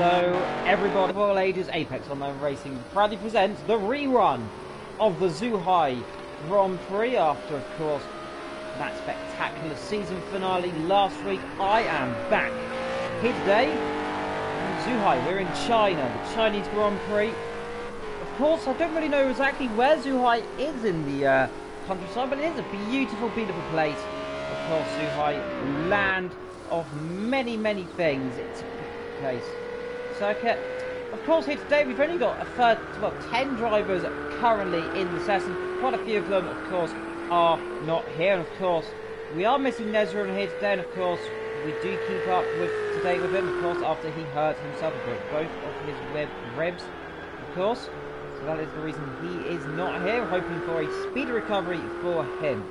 Hello everybody, of all ages, Apex Online Racing proudly presents the rerun of the Zhuhai Grand Prix after, of course, that spectacular season finale last week. I am back here today in Zhuhai. We're in China, the Chinese Grand Prix. Of course, I don't really know exactly where Zhuhai is in the countryside, but it is a beautiful, beautiful place. Of course, Zhuhai, land of many, many things. It's a place. Circuit. Of course, here today we've only got 10 drivers currently in the session. Quite a few of them, of course, are not here. And of course, we are missing Nezra here today. And of course, we do keep up with today with him. Of course, after he hurt himself, broke both of his ribs. Of course, so that is the reason he is not here. We're hoping for a speedy recovery for him.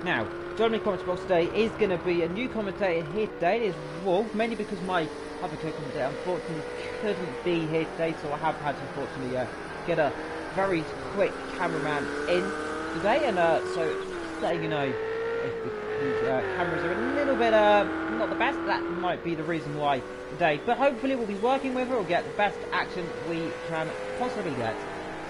Now, joining me in the comments box today is going to be a new commentator here today. It is Wolf, mainly because my other co-commentator unfortunately couldn't be here today, so I have had to unfortunately get a very quick cameraman in today, and so just letting you know if the cameras are a little bit not the best. That might be the reason why today, but hopefully we'll be working with her. We'll get the best action we can possibly get.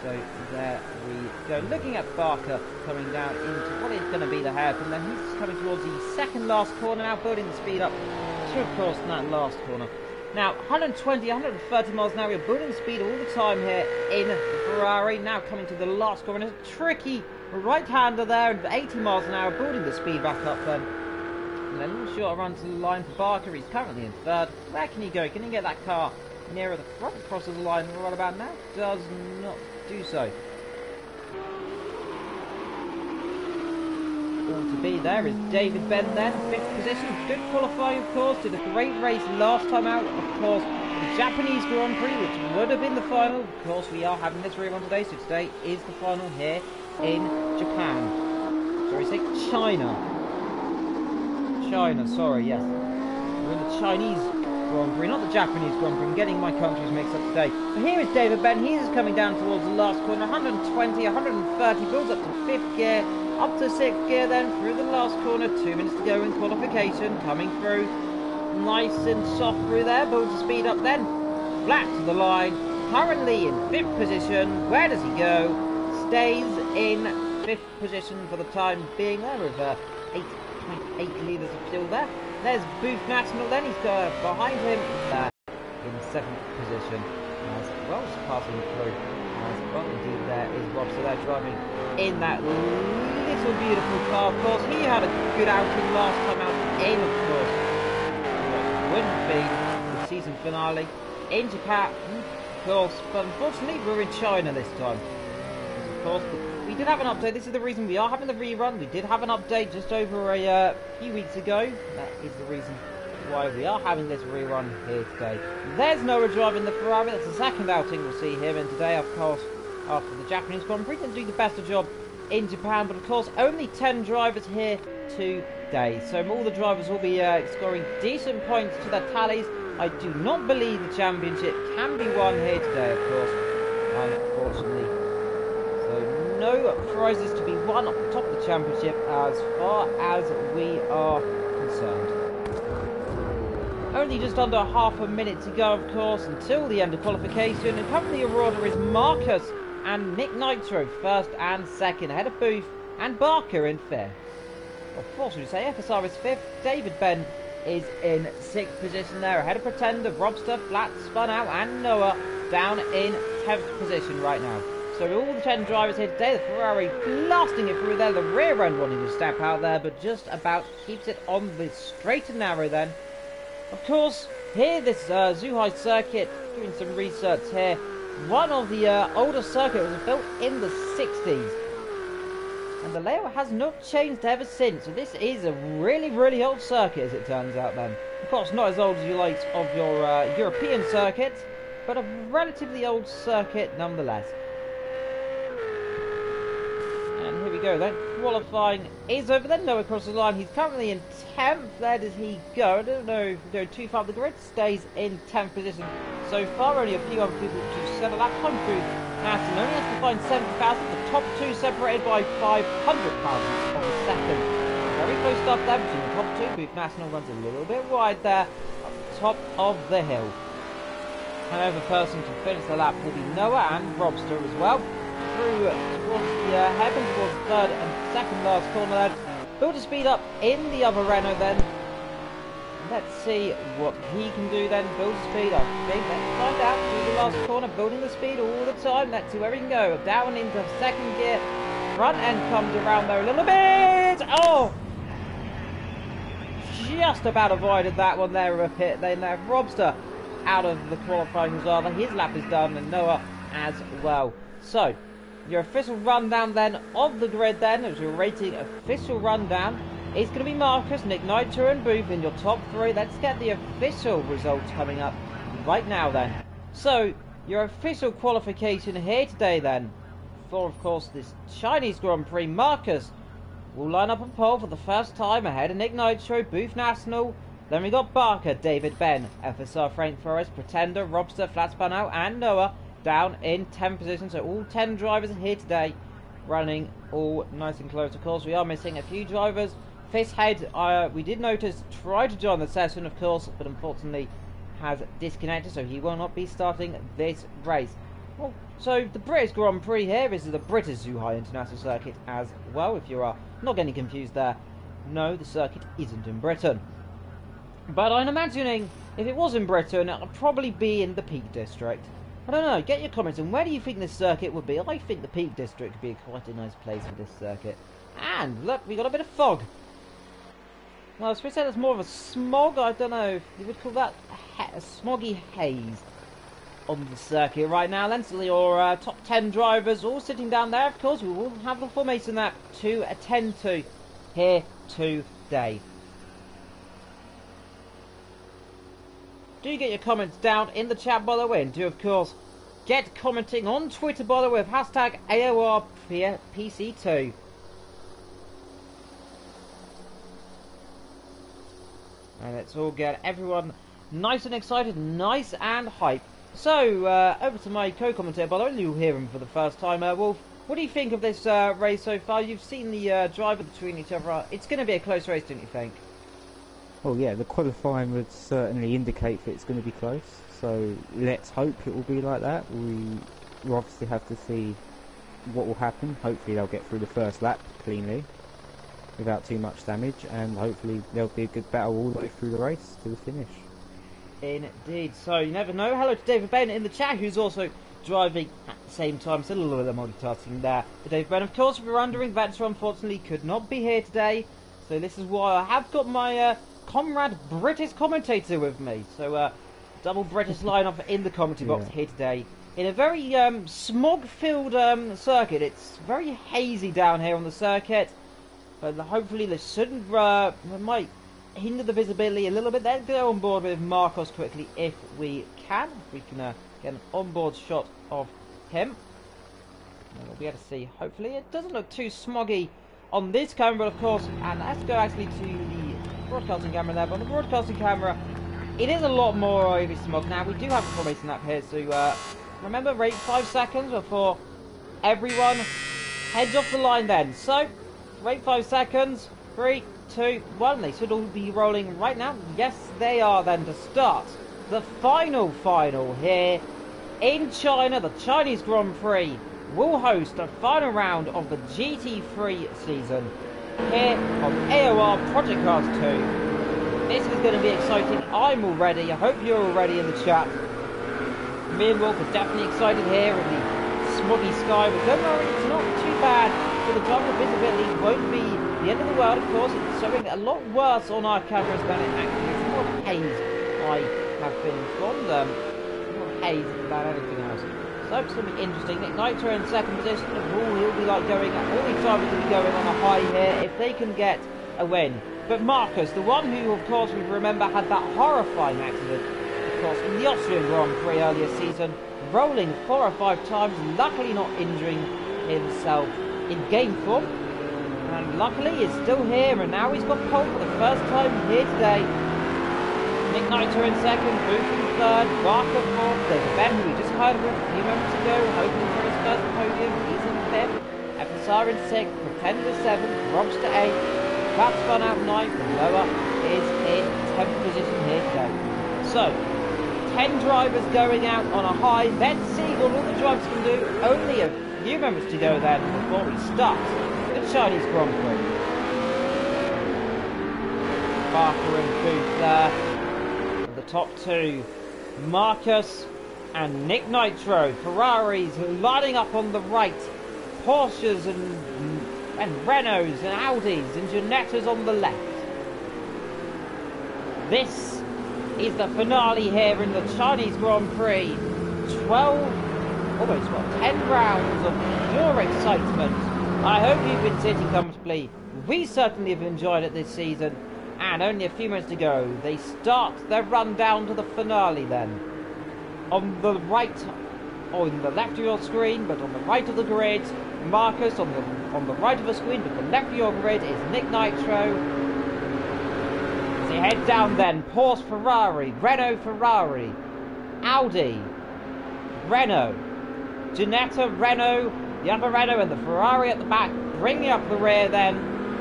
So there we go. Looking at Barker coming down into what is going to be the hairpin. Then he's coming towards the second last corner now, building the speed up to, of course, that last corner. Now, 120, 130 miles an hour. We're building speed all the time here in Ferrari. Now coming to the last corner. There's a tricky right-hander there, and 80 miles an hour, building the speed back up then. And then a little shorter run to the line for Barker. He's currently in third. Where can he go? Can he get that car nearer the front, crosses the line right about now? Does not do so. All to be there is David Ben then, 5th position, good qualifying of course, did a great race last time out, of course, the Japanese Grand Prix, which would have been the final. Of course, we are having this rerun today, so today is the final here in Japan. Sorry, say China. China, sorry, yes. We're in the Chinese Grand Prix, not the Japanese Grand Prix. I'm getting my countries mixed up today. But here is David Ben. He is coming down towards the last corner. 120, 130, builds up to 5th gear, up to 6th gear then, through the last corner. 2 minutes to go in qualification. Coming through nice and soft through there. Builds the speed up then. Flat to the line. Currently in 5th position. Where does he go? Stays in 5th position for the time being there with 8.8 litres of fuel there. There's Booth National then, he's behind him in 7th position as well as passing through. As well indeed there is Rob, so they're driving in that little beautiful car. Of course, he had a good outing last time out in, of course, what wouldn't be the season finale in Japan, of course, but unfortunately we're in China this time. Of course, we did have an update. This is the reason we are having the rerun. We did have an update just over a few weeks ago. That is the reason why we are having this rerun here today. There's Noah driving the Ferrari. That's the second outing we'll see him in today. Of course, after the Japanese Grand Prix, didn't do the best of job in Japan, but of course only 10 drivers here today. So all the drivers will be scoring decent points to their tallies. I do not believe the championship can be won here today, of course, unfortunately. No prizes to be won off the top of the championship as far as we are concerned. Only just under half a minute to go, of course, until the end of qualification. And currently your order is Marcus and Nick Nitro, 1st and 2nd, ahead of Booth and Barker in 5th. Of course, we say FSR is 5th. David Ben is in 6th position there, ahead of Pretender, Robster, Flat, Spun Out, and Noah down in 10th position right now. So all the 10 drivers here today, the Ferrari blasting it through there, the rear end wanting to step out there, but just about keeps it on the straight and narrow then. Of course, here this Zhuhai circuit, doing some research here, one of the older circuits was built in the 60s. And the layout has not changed ever since, so this is a really, really old circuit as it turns out then. Of course, not as old as you like of your European circuits, but a relatively old circuit nonetheless. Here we go then. Qualifying is over then. Noah across the line. He's currently in 10th. Where does he go? I don't know if we go too far. The grid stays in 10th position so far. Only a few other people to settle that time through. Aston only has to find 70,000. The top 2 separated by 500,000 of the second. Very close stuff there between the top 2. Booth National runs a little bit wide there up the top of the hill. However, person to finish the lap will be Noah and Robster as well. Through towards the heaven, towards the third and second last corner then. Build a speed up in the other Renault then. Let's see what he can do then. Build the speed, I think. Let's find out through the last corner, building the speed all the time. Let's see where he can go. Down into second gear. Front end comes around there a little bit. Oh! Just about avoided that one there with a pit. Then there, Robster out of the qualifying as well. His lap is done, and Noah as well. So, your official rundown then of the grid then, as your rating official rundown, is going to be Marcus, Nick Nitro and Booth in your top three. Let's get the official results coming up right now then. So, your official qualification here today then, for of course this Chinese Grand Prix, Marcus will line up on pole for the first time ahead of Nick Nitro, Booth National. Then we got Barker, David Ben, FSR Frank Forrest, Pretender, Robster, Flatspun and Noah down in 10th position. So all 10 drivers are here today, running all nice and close. Of course, we are missing a few drivers. Fishhead, we did notice, tried to join the session, of course, but unfortunately has disconnected, so he will not be starting this race. Well, so the British Grand Prix here, this is the British Zhuhai International Circuit as well, if you are not getting confused there. No, the circuit isn't in Britain. But I'm imagining if it was in Britain, it would probably be in the Peak District. I don't know, get your comments on where do you think this circuit would be. I think the Peak District would be quite a nice place for this circuit. And look, we got a bit of fog. Well, I was supposed to say there's more of a smog. I don't know if you would call that a smoggy haze on the circuit right now. Then so your top 10 drivers all sitting down there. Of course, we will have the formation lap to attend to here today. Do get your comments down in the chat by the way, and do of course get commenting on Twitter by the way with hashtag AOR PC2. And let's all get everyone nice and excited, nice and hype. So, over to my co-commentator, by the way, you'll hear him for the first time. Wolf, what do you think of this race so far? You've seen the driver between each other. It's going to be a close race, don't you think? Well, yeah, the qualifying would certainly indicate that it's going to be close. So, let's hope it will be like that. We obviously have to see what will happen. Hopefully they'll get through the first lap cleanly, without too much damage, and hopefully there'll be a good battle all the way through the race to the finish. Indeed, so you never know. Hello to David Ben in the chat, who's also driving at the same time, so a little bit of multitasking there. But David Ben, of course, if you're wondering, Vetzer unfortunately could not be here today, so this is why I have got my comrade British commentator with me. So double British lineup in the commentary box here today. In a very smog-filled circuit. It's very hazy down here on the circuit. But hopefully this shouldn't, might hinder the visibility a little bit. Let's go on board with Marcos quickly if we can. We can get an onboard shot of him. And we'll be able to see, hopefully. It doesn't look too smoggy on this camera, but of course, and let's go actually to the broadcasting camera there. But on the broadcasting camera, it is a lot more overly smog. Now, we do have a formation lap here, so remember, rate 5 seconds before everyone heads off the line then. So, wait 5 seconds. 3, 2, 1. They should all be rolling right now. Yes, they are then to start the final here in China. The Chinese Grand Prix will host the final round of the GT3 season here on AOR Project Cars 2. This is going to be exciting. I'm all ready. I hope you're all ready in the chat. Me and Wolf are definitely excited here in the smoggy sky, but don't worry, it's not too bad. For the time of visibility won't be the end of the world, of course. It's showing a lot worse on our cameras than it actually is. More haze, I have been informed. More haze than anything else. So it's going to be interesting. Nick Nitro in second position. He'll be like going, all these drivers will be going on a high here if they can get a win. But Marcus, the one who, of course, we remember had that horrifying accident, of course, in the Austrian Grand Prix earlier season, rolling 4 or 5 times, luckily not injuring himself in game form, and luckily he's still here, and now he's got pole for the first time here today. Nick Nitro in second, Booth in third, Barker fourth, David Ben, who we just heard of a few moments ago, hoping for his first podium, he's in fifth, FSR in sixth, Pretender seventh, Robster eighth, Flat Spun out ninth, and Noah is in 10th position here today. So, 10 drivers going out on a high. Let's see what all the drivers can do. Only a few moments to go then before we start the Chinese Grand Prix. Barker and Booth there. The top two, Marcus and Nick Nitro. Ferraris lining up on the right. Porsches and Renaults and Audis and Ginettas on the left. This is the finale here in the Chinese Grand Prix. 10 rounds of pure excitement. I hope you've been sitting comfortably. We certainly have enjoyed it this season. And only a few minutes to go. They start their run down to the finale then. On the right, or in the left of your screen, but on the right of the grid, Marcus. On the right of the screen, but the left of your grid is Nick Nitro. As they head down then, Porsche Ferrari, Renault Ferrari, Audi, Renault, Ginetta Renault, the other Renault and the Ferrari at the back, bringing up the rear then.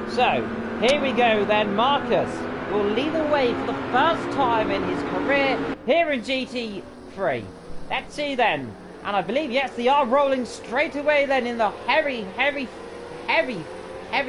So, here we go then, Marcus will lead the way for the first time in his career here in GT3. Let's see then. And I believe, yes, they are rolling straight away then in the heavy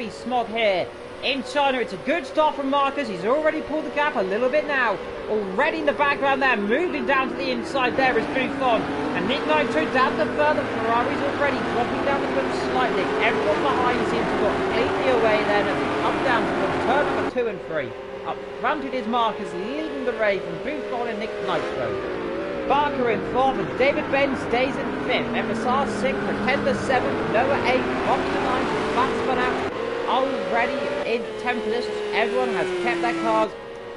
smog here in China. It's a good start from Marcus. He's already pulled the gap a little bit now. Already in the background there, moving down to the inside there is Buffon. And Nick Nitro down the further. Ferrari's already dropping down the field slightly. Everyone behind seems to have got completely away then as we come down to turn number 2 and 3. Up front it is Marcus leading the race from Buffon and Nick Nitro. Barker in 4th and David Ben stays in 5th. FSR 6th, Pretender 7th, Noah 8th, Rockstar 9th, Flat spun out. Already in 10th position. Everyone has kept their cars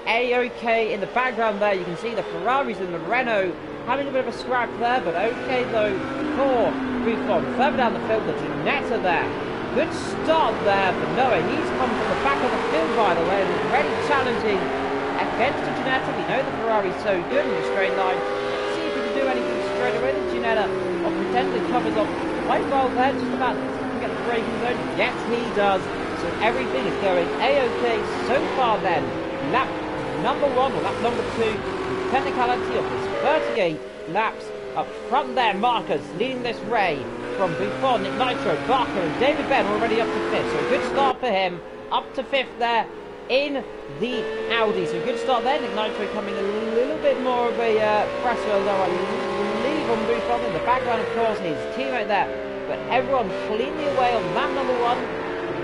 A-OK in the background there. You can see the Ferraris and the Renault having a bit of a scrap there, but okay though for Buffon. Further down the field, the Ginetta there. Good start there for Noah. He's come from the back of the field, by the way, and is ready challenging against the Ginetta. We know the Ferrari's so good in the straight line. Let's see if we can do anything straight away. The Ginetta or Pretender covers off quite well there, just about to get the braking zone. Yes, he does. So everything is going A-OK so far then. Lap number 1 or lap number 2. The technicality of this 38 laps. Up front there, Marcus leading this ray from Buffon, Nick Nitro, Barker and David Ben already up to 5th. So a good start for him. Up to 5th there in the Audi. So a good start there. Nick Nitro coming a little bit more of a pressure, although I leave on Buffon in the background, of course, his teammate there. But everyone cleanly away on lap number 1.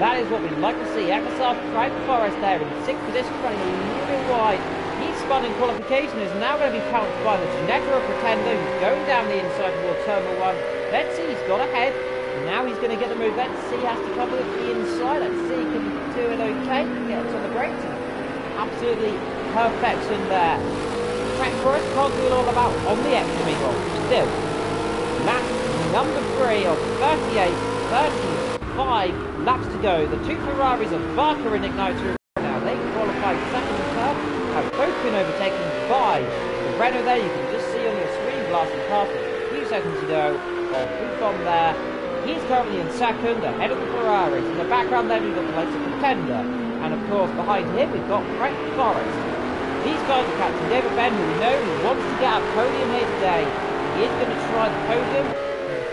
That is what we'd like to see. FSR Frank Forrest there in 6th position, running a little bit wide. He's spun in qualification, is now going to be pounced by the Ginetta or Pretender, who's going down the inside towards turn 1. Let's see, he's got ahead. Now he's going to get the move. Let's see, he has to cover the inside. Let's see, can he do it okay? Get on the brakes. Absolutely perfection there. Frank Forrest can't do it all about on the extra meanwhile. Still, lap number 3 of 38, 35 laps to go. The two Ferraris of Barker and Nick Nitro now, they qualified second and third, have both been overtaken by the Renault there. You can just see on your screen blasting past a few seconds ago of Buffon there. He's currently in second, ahead of the Ferraris. In the background there we've got the likes of Pretender, and of course behind him we've got Frank Forrest. These guys are Captain David Ben, who we know who wants to get a podium here today. He is going to try the podium.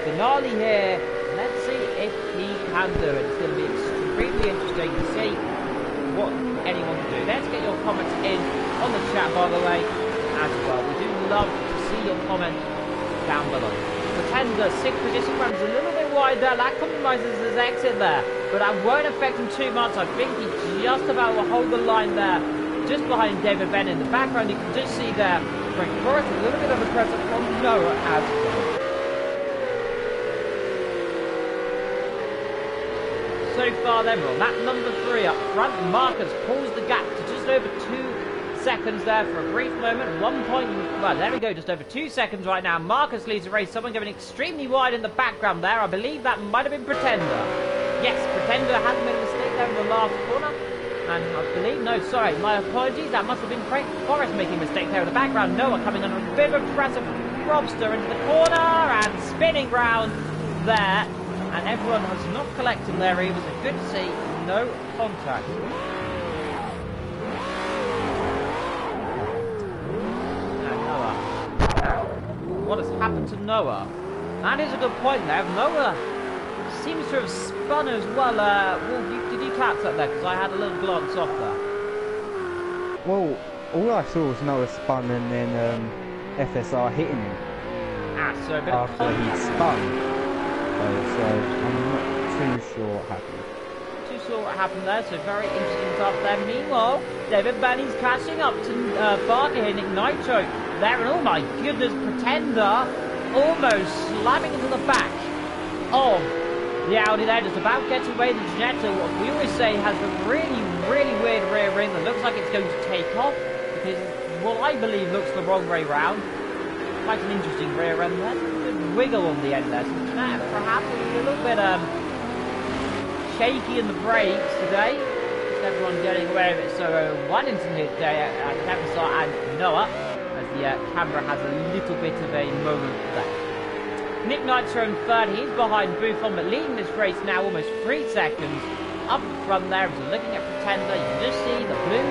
Finale here. Let's see if he can do it. It's going to be extremely interesting to see what anyone can do. Let's get your comments in on the chat, by the way, as well. We do love to see your comments down below. Pretender, 6th position, runs a little bit wide there. That compromises his exit there, but that won't affect him too much. I think he just about will hold the line there, just behind David Ben in the background. You can just see there, Frank Forrest, a little bit of a pressure from Noah as well. So far then, we're on lap number 3 up front. Marcus pulls the gap to just over 2 seconds there for a brief moment. 1 point, well, there we go, just over 2 seconds right now. Marcus leads the race. Someone going extremely wide in the background there. I believe that might have been Pretender. Yes, Pretender hasn't made a mistake there in the last corner. And I believe, no, sorry, my apologies. That must have been Frank Forrest making a mistake there in the background. Noah coming under a bit of pressure from Robster into the corner and spinning round there. And everyone was not collecting their ears. A good see, no contact. And Noah what has happened to Noah? That is a good point there. Noah seems to have spun as well. Wolf, did you catch that there? Because I had a little glance off there. Well, all I saw was Noah spun and then FSR hitting him So a bit of after he spun. So I'm not too sure what happened. Too sure what happened there, so very interesting stuff there. Meanwhile, David Benny's catching up to Barker here, Nick Nitro there, and oh my goodness, Pretender almost slamming into the back of the Audi there, just about gets away the Ginetta. What we always say has a really, really weird rear end that looks like it's going to take off, because what I believe looks the wrong way round. Quite an interesting rear end there. A good wiggle on the end there. So Ginetta perhaps a little bit shaky in the brakes today. Just everyone getting away with it. So one incident here today at Kevin and Noah, as the camera has a little bit of a moment there. Nick Nitro in third, he's behind Buffon, but leading this race now almost 3 seconds. Up front there, as we're looking at Pretender, you can just see the blue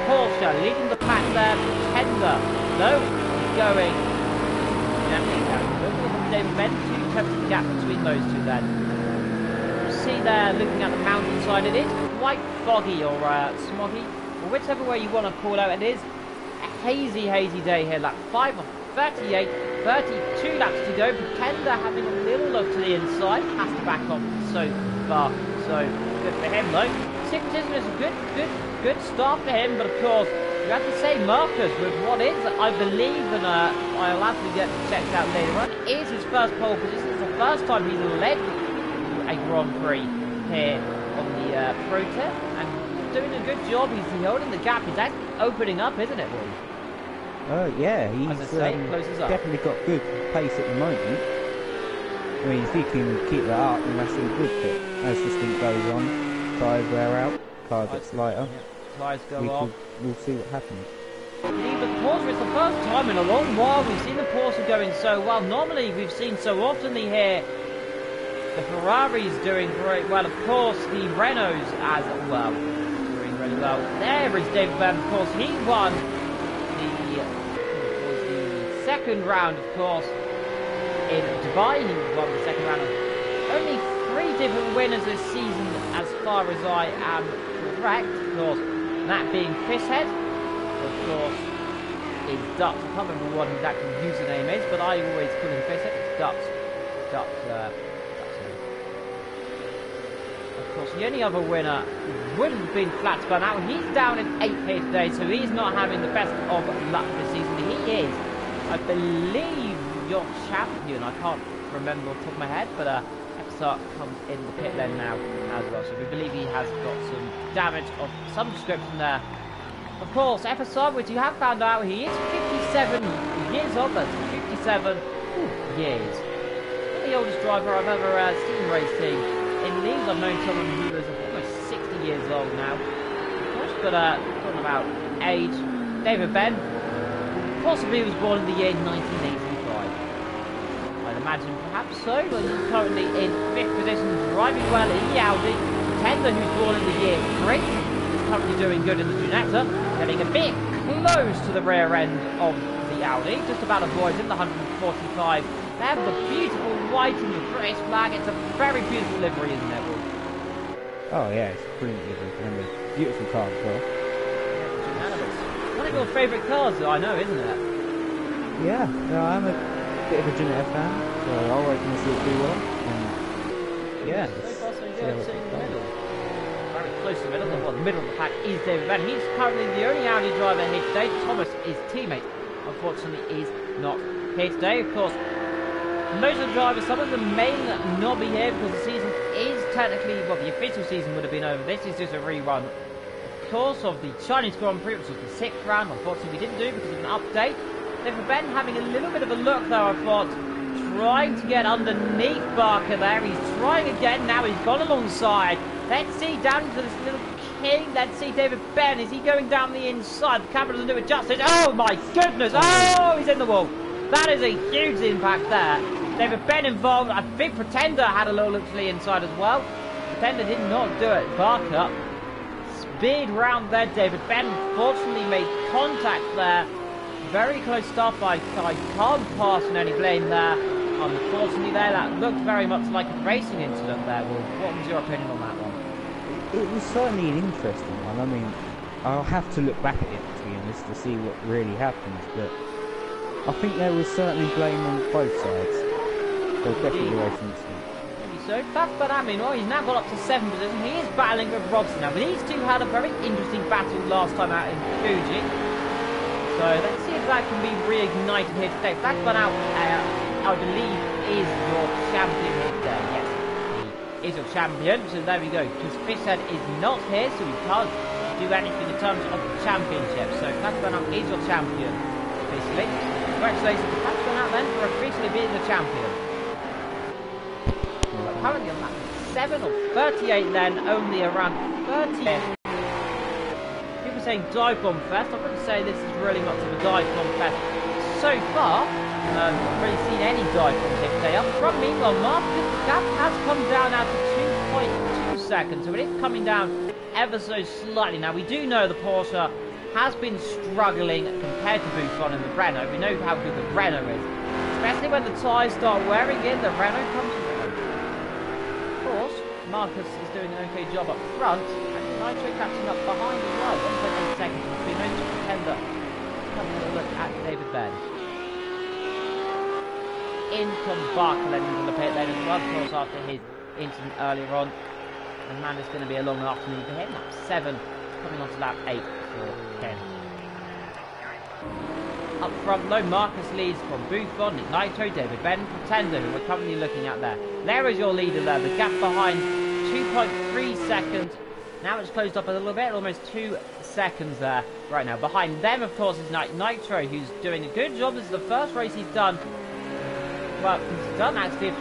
Porsche leading the pack there. Pretender, though, he's going gently down. Looking at David Ben, 2 tenths of the gap between those two then. You see there, looking at the mountainside, it is quite foggy or smoggy, or whichever way you want to call out, it is a hazy day here. Lap 5 of 38, 32 laps to go. Pretender having a little look to the inside, has to back off so far, so good for him though. Syncretism is a good start for him, but of course you have to say Marcus with what is, I believe, and I'll have to get checked out later on, is his first pole position. It's the first time he's led a Grand Prix here on the Pro Tip, and doing a good job. He's holding the gap. He's actually opening up, isn't it, Will? Yeah, he's definitely got good pace at the moment. I mean, if he can keep that up, then that's all good. But as this thing goes on, tyres wear out, car gets lighter. Yeah, tyres go off. We'll see what happens. Indeed, the Porsche, it's the first time in a long while we've seen the Porsche going so well. Normally, we've seen so often here the Ferraris doing very well. Of course, the Renaults as well doing really well. There is David Byrne, of course. He won the second round, of course, in Dubai. He won the second round. Only 3 different winners this season, as far as I am correct. Of course, that being Fishhead, of course, is Dux. I can't remember what his actual username is, but I always call him Fishhead. It's Dux. Of course, the only other winner would have been Flatsburn. Now he's down in 8th here today, so he's not having the best of luck this season. He is, I believe, your champion. I can't remember off the top of my head, but FSR comes in the pit lane now as well. So we believe he has got some damage of some description there. Of course, FSR, which you have found out, he is 57 years old. That's 57 years. The oldest driver I've ever seen racing. In Leeds, I've known someone who was almost 60 years old now. Of course, but talking about age, David Ben possibly was born in the year 1985. I'd imagine perhaps so, but he's currently in 5th position, driving well in the Audi. Pretender, who's born in the year 3, is currently doing good in the Ginetta, getting a bit close to the rear end of the Audi, just about avoiding the 145. They have the beautiful white and the British flag. It's a very beautiful livery, isn't it, Will? Oh yeah, it's a brilliant livery and a beautiful car as well. One of your favourite cars, I know, isn't it? Yeah, no, I'm a bit of a Ginetta fan, so I'll wait and see it do well. And yeah, so far so good, sitting in the middle. Very close to the middle. Well, the middle of the pack is David Ben. He's currently the only Audi driver here today. Thomas, his teammate, unfortunately, is not here today. Of course, most of the drivers, some of them may not be here because the season is technically, well, the official season would have been over. This is just a rerun, of course, of the Chinese Grand Prix, which was the 6th round. Unfortunately, we didn't do because of an update. David Ben having a little bit of a look, though, I thought, trying to get underneath Barker there. He's trying again. Now he's gone alongside. Let's see down into this little king. Let's see David Ben. Is he going down the inside? The camera doesn't do it justice. Oh, my goodness. Oh, he's in the wall. That is a huge impact there. David Ben involved. I think Pretender had a little look to the inside as well. Pretender did not do it. Barker speed round there. David Ben fortunately made contact there very close start by I can't pass on any blame there. Unfortunately there, that looked very much like a racing incident there. Well, what was your opinion on that one? It was certainly an interesting one. I mean, I'll have to look back at it, to be honest, to see what really happened, but I think there was certainly blame on both sides. So definitely a racing incident. Maybe so. That's but I mean, well, he's now got up to 7th position. He is battling with Robson now, but these two had a very interesting battle last time out in Fuji. So let's see if that can be reignited here today. Black Burnout, I believe, is your champion here today. Yes, he is your champion. So there we go. Because Fishhead is not here, so he can't do anything in terms of the championship. So Black Burnout is your champion, officially. Congratulations to Black Burnout then for officially being the champion. So currently on lap 7 or 38 then, only around 30. Saying dive bomb fest. I wouldn't say this is really much of a dive bomb fest so far. Not really seen any dive bombs here today. Up front, meanwhile, Marcus gap has come down now to 2.2 seconds, so it is coming down ever so slightly. Now we do know the Porsche has been struggling compared to Buffon and the Renault. We know how good the Renault is, especially when the tyres start wearing in. The Renault comes through. Of course, Marcus is doing an okay job up front. Nitro catching up behind as well. 1.8 seconds between those two Pretender. Having a look at David Ben. In comes Barker in the pit lane as well, of course, after his incident earlier on. And man, it's going to be a long afternoon for him. Lap 7, coming on to lap 8 for Ken. Up front, though, Marcus leads from Buffon, Nick Nitro, David Ben, Pretender, who we're currently looking at there. There is your leader there. The gap behind 2.3 seconds. Now it's closed up a little bit, almost 2 seconds there right now. Behind them, of course, is Nitro, who's doing a good job. This is the first race he's done. Well, he's done actually the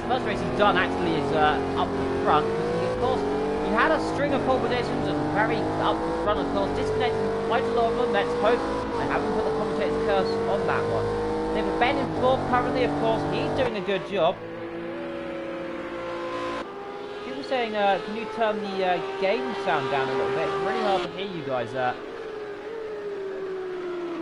first race he's done actually is up front. Because he, of course, he had a string of pole positions and very up front, of course, disconnected quite a lot of them. Let's hope they haven't put the commentator's curse on that one. David Ben in 4th currently, of course, he's doing a good job. Saying, can you turn the game sound down a little bit? It's really hard to hear you guys.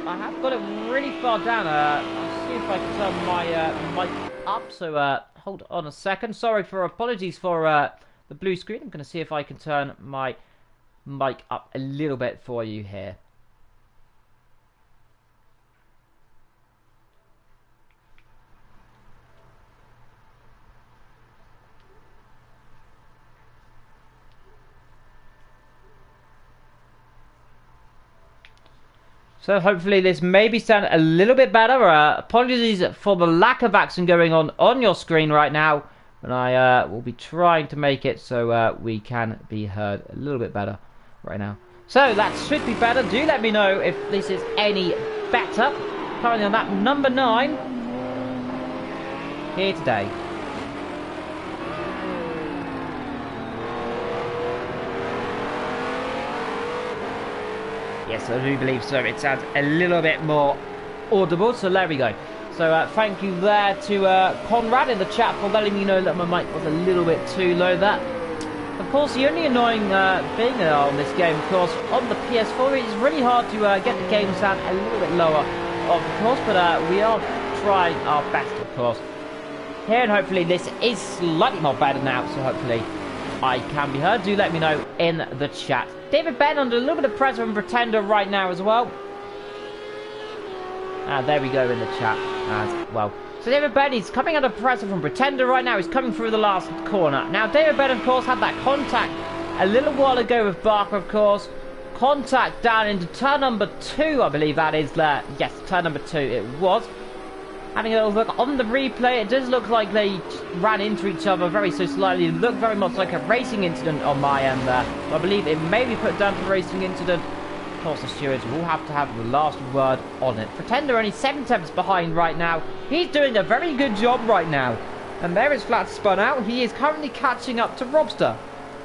I have got it really far down. I'll see if I can turn my mic up. So hold on a second. Sorry for apologies for the blue screen. I'm going to see if I can turn my mic up a little bit for you here. So hopefully this maybe sound a little bit better. Apologies for the lack of action going on your screen right now. And I will be trying to make it so we can be heard a little bit better right now. So that should be better. Do let me know if this is any better. Currently on that number 9 here today. Yes, I do believe so. It sounds a little bit more audible, so there we go. So thank you there to Conrad in the chat for letting me know that my mic was a little bit too low there. Of course, the only annoying thing on this game, of course, on the PS4, it's really hard to get the game sound a little bit lower, of course, but we are trying our best, of course. Here, and hopefully this is slightly more better now, so hopefully I can be heard. Do let me know in the chat. David Ben under a little bit of pressure from Pretender right now as well. There we go in the chat as well. So David Ben is coming under pressure from Pretender right now. He's coming through the last corner. Now David Ben, of course, had that contact a little while ago with Barker, of course. Contact down into turn number 2, I believe that is there. Yes, turn number 2 it was. Having a little look on the replay, it does look like they ran into each other very so slightly. It looked very much like a racing incident on my end there. I believe it may be put down to a racing incident. Of course, the stewards will have to have the last word on it. Pretender only 7 tenths behind right now. He's doing a very good job right now. And there is Flat spun out. He is currently catching up to Robster.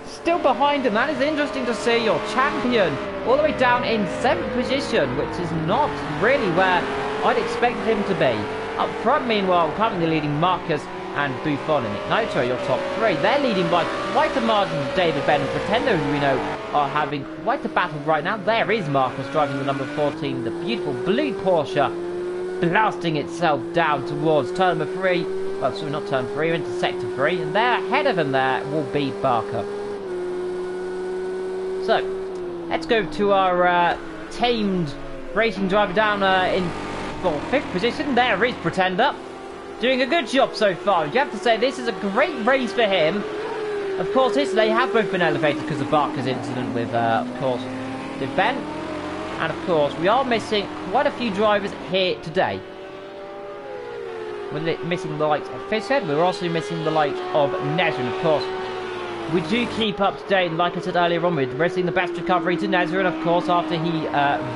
Still behind him. That is interesting to see. Your champion all the way down in 7th position, which is not really where I'd expected him to be. Up front, meanwhile, currently leading Marcus and Buffon and Nitro, your top 3. They're leading by quite a margin. David Ben and Pretender, who we know are having quite a battle right now. There is Marcus driving the number 14, the beautiful blue Porsche, blasting itself down towards turn number 3. Well, sorry, not turn 3, into sector 3. And there, ahead of him there, will be Barker. So, let's go to our tamed racing driver down in 5th position. There is Pretender, doing a good job so far. You have to say, this is a great race for him. Of course, they have both been elevated because of Barker's incident with, of course, with Ben. And of course, we are missing quite a few drivers here today. We're missing the likes of Fishhead. We're also missing the likes of Nezrin, of course. We do keep up to date, and like I said earlier on, we're wishing the best recovery to Nezrin, of course, after he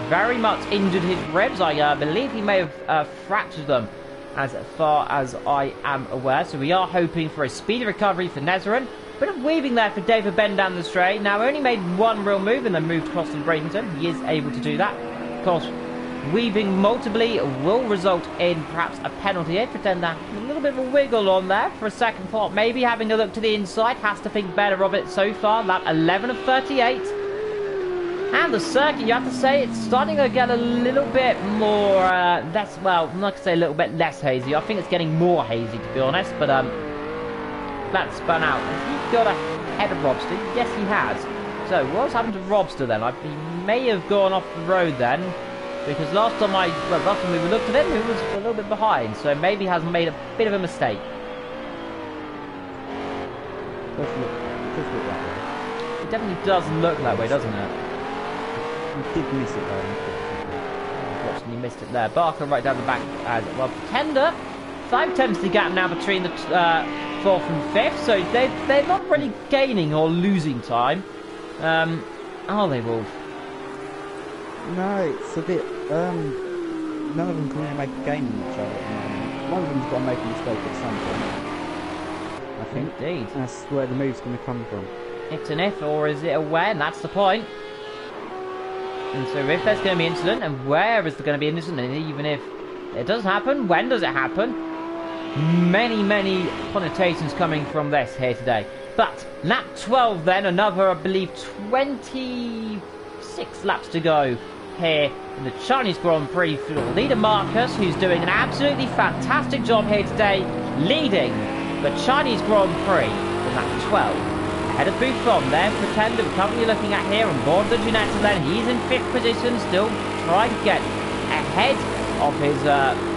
very much injured his ribs. I believe he may have fractured them, as far as I am aware. So we are hoping for a speedy recovery for Nezrin. Bit of weaving there for David Ben down the straight. Now, only made one real move and then moved across to Bradenton. He is able to do that. Of course, weaving multiply will result in perhaps a penalty here. Pretend that a little bit of a wiggle on there for a second thought. Maybe having a look to the inside. Has to think better of it so far. Lap 11 of 38. And the circuit, you have to say, it's starting to get a little bit more, less, well, I'm not going to say a little bit less hazy. I think it's getting more hazy, to be honest. But, that spun out. Has he got ahead of Robster? Yes, he has. So, what's happened to Robster then? He may have gone off the road then. Because last time we looked at him, he was a little bit behind. So maybe he has made a bit of a mistake. Does look that way. It definitely does look that way, doesn't it? He did miss it though. Unfortunately, missed it there. Barker right down the back as well. Pretender. 5 tenths the gap now between the 4th and 5th. So they're not really gaining or losing time. Are they, Wolf? No, it's a bit. None of them can really make a game of each other at the moment. One of them's got to make a mistake at some point, I think. Indeed. That's where the move's going to come from. It's an if, or is it a when? That's the point. And so if there's going to be an incident, and where is there going to be an incident, and even if it does happen, when does it happen? Many connotations coming from this here today. But lap 12 then, another, I believe, 26 laps to go here in the Chinese Grand Prix for leader Marcus, who's doing an absolutely fantastic job here today, leading the Chinese Grand Prix in lap 12. Ahead of Buffon there, Pretender, we're currently looking at here on board the Ginetta then. He's in 5th position, still trying to get ahead of his,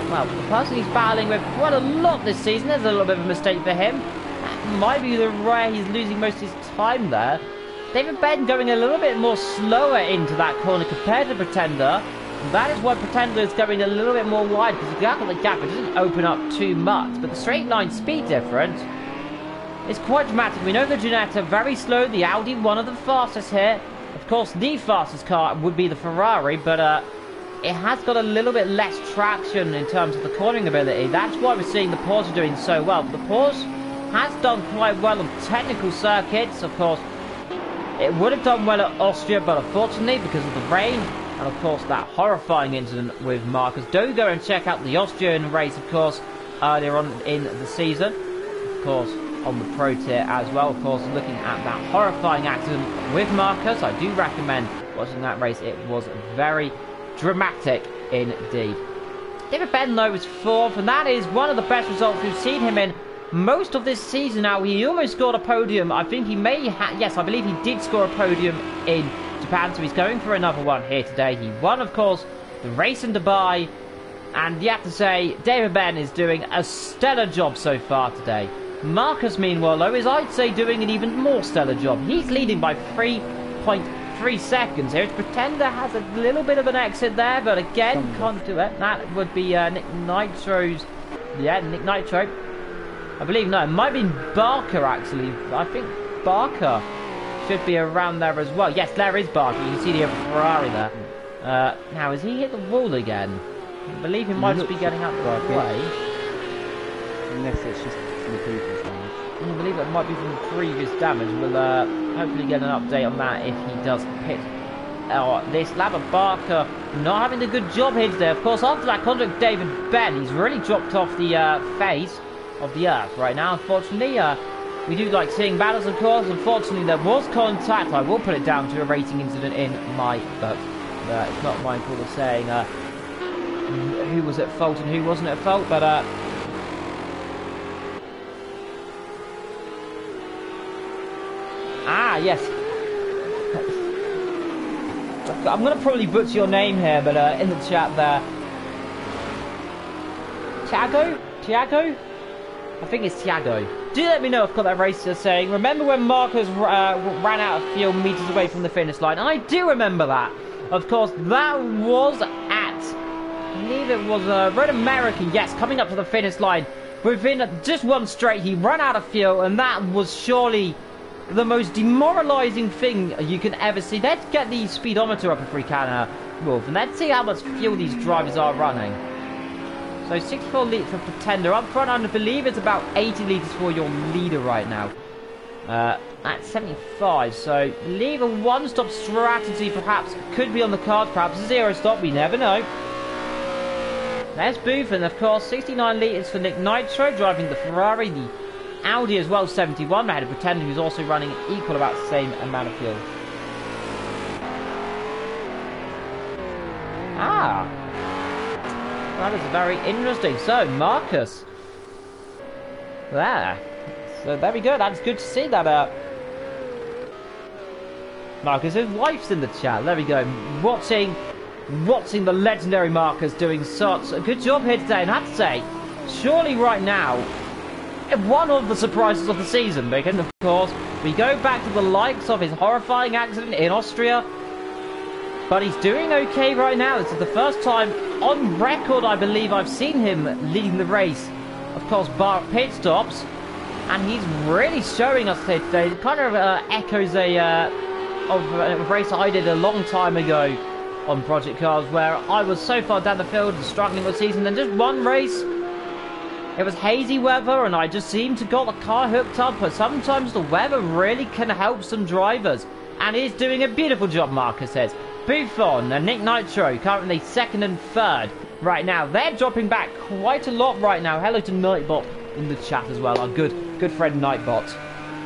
well, the person he's battling with quite a lot this season. There's a little bit of a mistake for him. That might be the where he's losing most of his time there. David Ben going a little bit more slower into that corner compared to Pretender. That is why Pretender is going a little bit more wide, because if you look at the gap, it doesn't open up too much. But the straight line speed difference is quite dramatic. We know the Ginetta very slow, the Audi one of the fastest here. Of course, the fastest car would be the Ferrari, but it has got a little bit less traction in terms of the cornering ability. That's why we're seeing the Porsche doing so well. The Porsche has done quite well on technical circuits, of course. It would have done well at Austria, but unfortunately, because of the rain, and of course that horrifying incident with Marcus. Do go and check out the Austrian race, of course, earlier on in the season. Of course, on the Pro Tier as well. Of course, looking at that horrifying accident with Marcus, I do recommend watching that race. It was very dramatic indeed. David Ben, though, is 4th, and that is one of the best results we've seen him in most of this season. Now, he almost scored a podium. I think he may yes, I believe he did score a podium in Japan, so he's going for another one here today. He won, of course, the race in Dubai, and you have to say, David Ben is doing a stellar job so far today. Marcus, meanwhile, though, is, I'd say, doing an even more stellar job. He's leading by 3.3 seconds here. Pretender has a little bit of an exit there, but again, can't do it. That would be Nick Nitro's, yeah, Nick Nitro. I believe, no, it might be Barker, actually. I think Barker should be around there as well. Yes, there is Barker. You can see the Ferrari there. Now, has he hit the wall again? I believe he might just be getting out the way. Unless it's just from the previous damage. I believe it might be from previous damage. We'll hopefully get an update on that if he does pit this lap. Of Barker not having a good job here today. Of course, after that contact with David Ben, he's really dropped off the face of the earth right now. Unfortunately, We do like seeing battles, of course. Unfortunately, there was contact. I will put it down to a racing incident in my book. It's not mindful of saying who was at fault and who wasn't at fault, but yes. I'm going to probably butcher your name here, but in the chat there. Tiago? I think it's Tiago. Do let me know if I've got that racer saying, remember when Marcus ran out of fuel meters away from the finish line? And I do remember that. Of course, that was at, I believe it was Road America, yes, coming up to the finish line. Within just one straight, he ran out of fuel, and that was surely the most demoralising thing you can ever see. Let's get the speedometer up if we can, Wolf, and let's see how much fuel these drivers are running. So 64 litres for Pretender up front. I believe it's about 80 litres for your leader right now. At 75, so I believe a one-stop strategy perhaps could be on the cards, perhaps a zero-stop, we never know. There's Booth, and of course 69 litres for Nick Nitro, driving the Ferrari, the Audi as well, 71. I had a Pretender who's also running equal about the same amount of fuel. That is very interesting. So, Marcus. There. So, there we go. That's good to see that, Marcus, his wife's in the chat. There we go. Watching the legendary Marcus doing such a good job here today. And I have to say, surely right now, one of the surprises of the season. Because, of course, we go back to the likes of his horrifying accident in Austria. But he's doing okay right now. This is the first time on record, I believe, I've seen him leading the race. Of course, bar pit stops. And he's really showing us today. It kind of echoes a race I did a long time ago on Project Cars, where I was so far down the field and struggling with the season. And just one race, it was hazy weather, and I just seemed to got the car hooked up. But sometimes the weather really can help some drivers. And he's doing a beautiful job, Marcus says. Buffon and Nick Nitro currently second and third right now. They're dropping back quite a lot right now. Hello to Nightbot in the chat as well, our good friend Nightbot.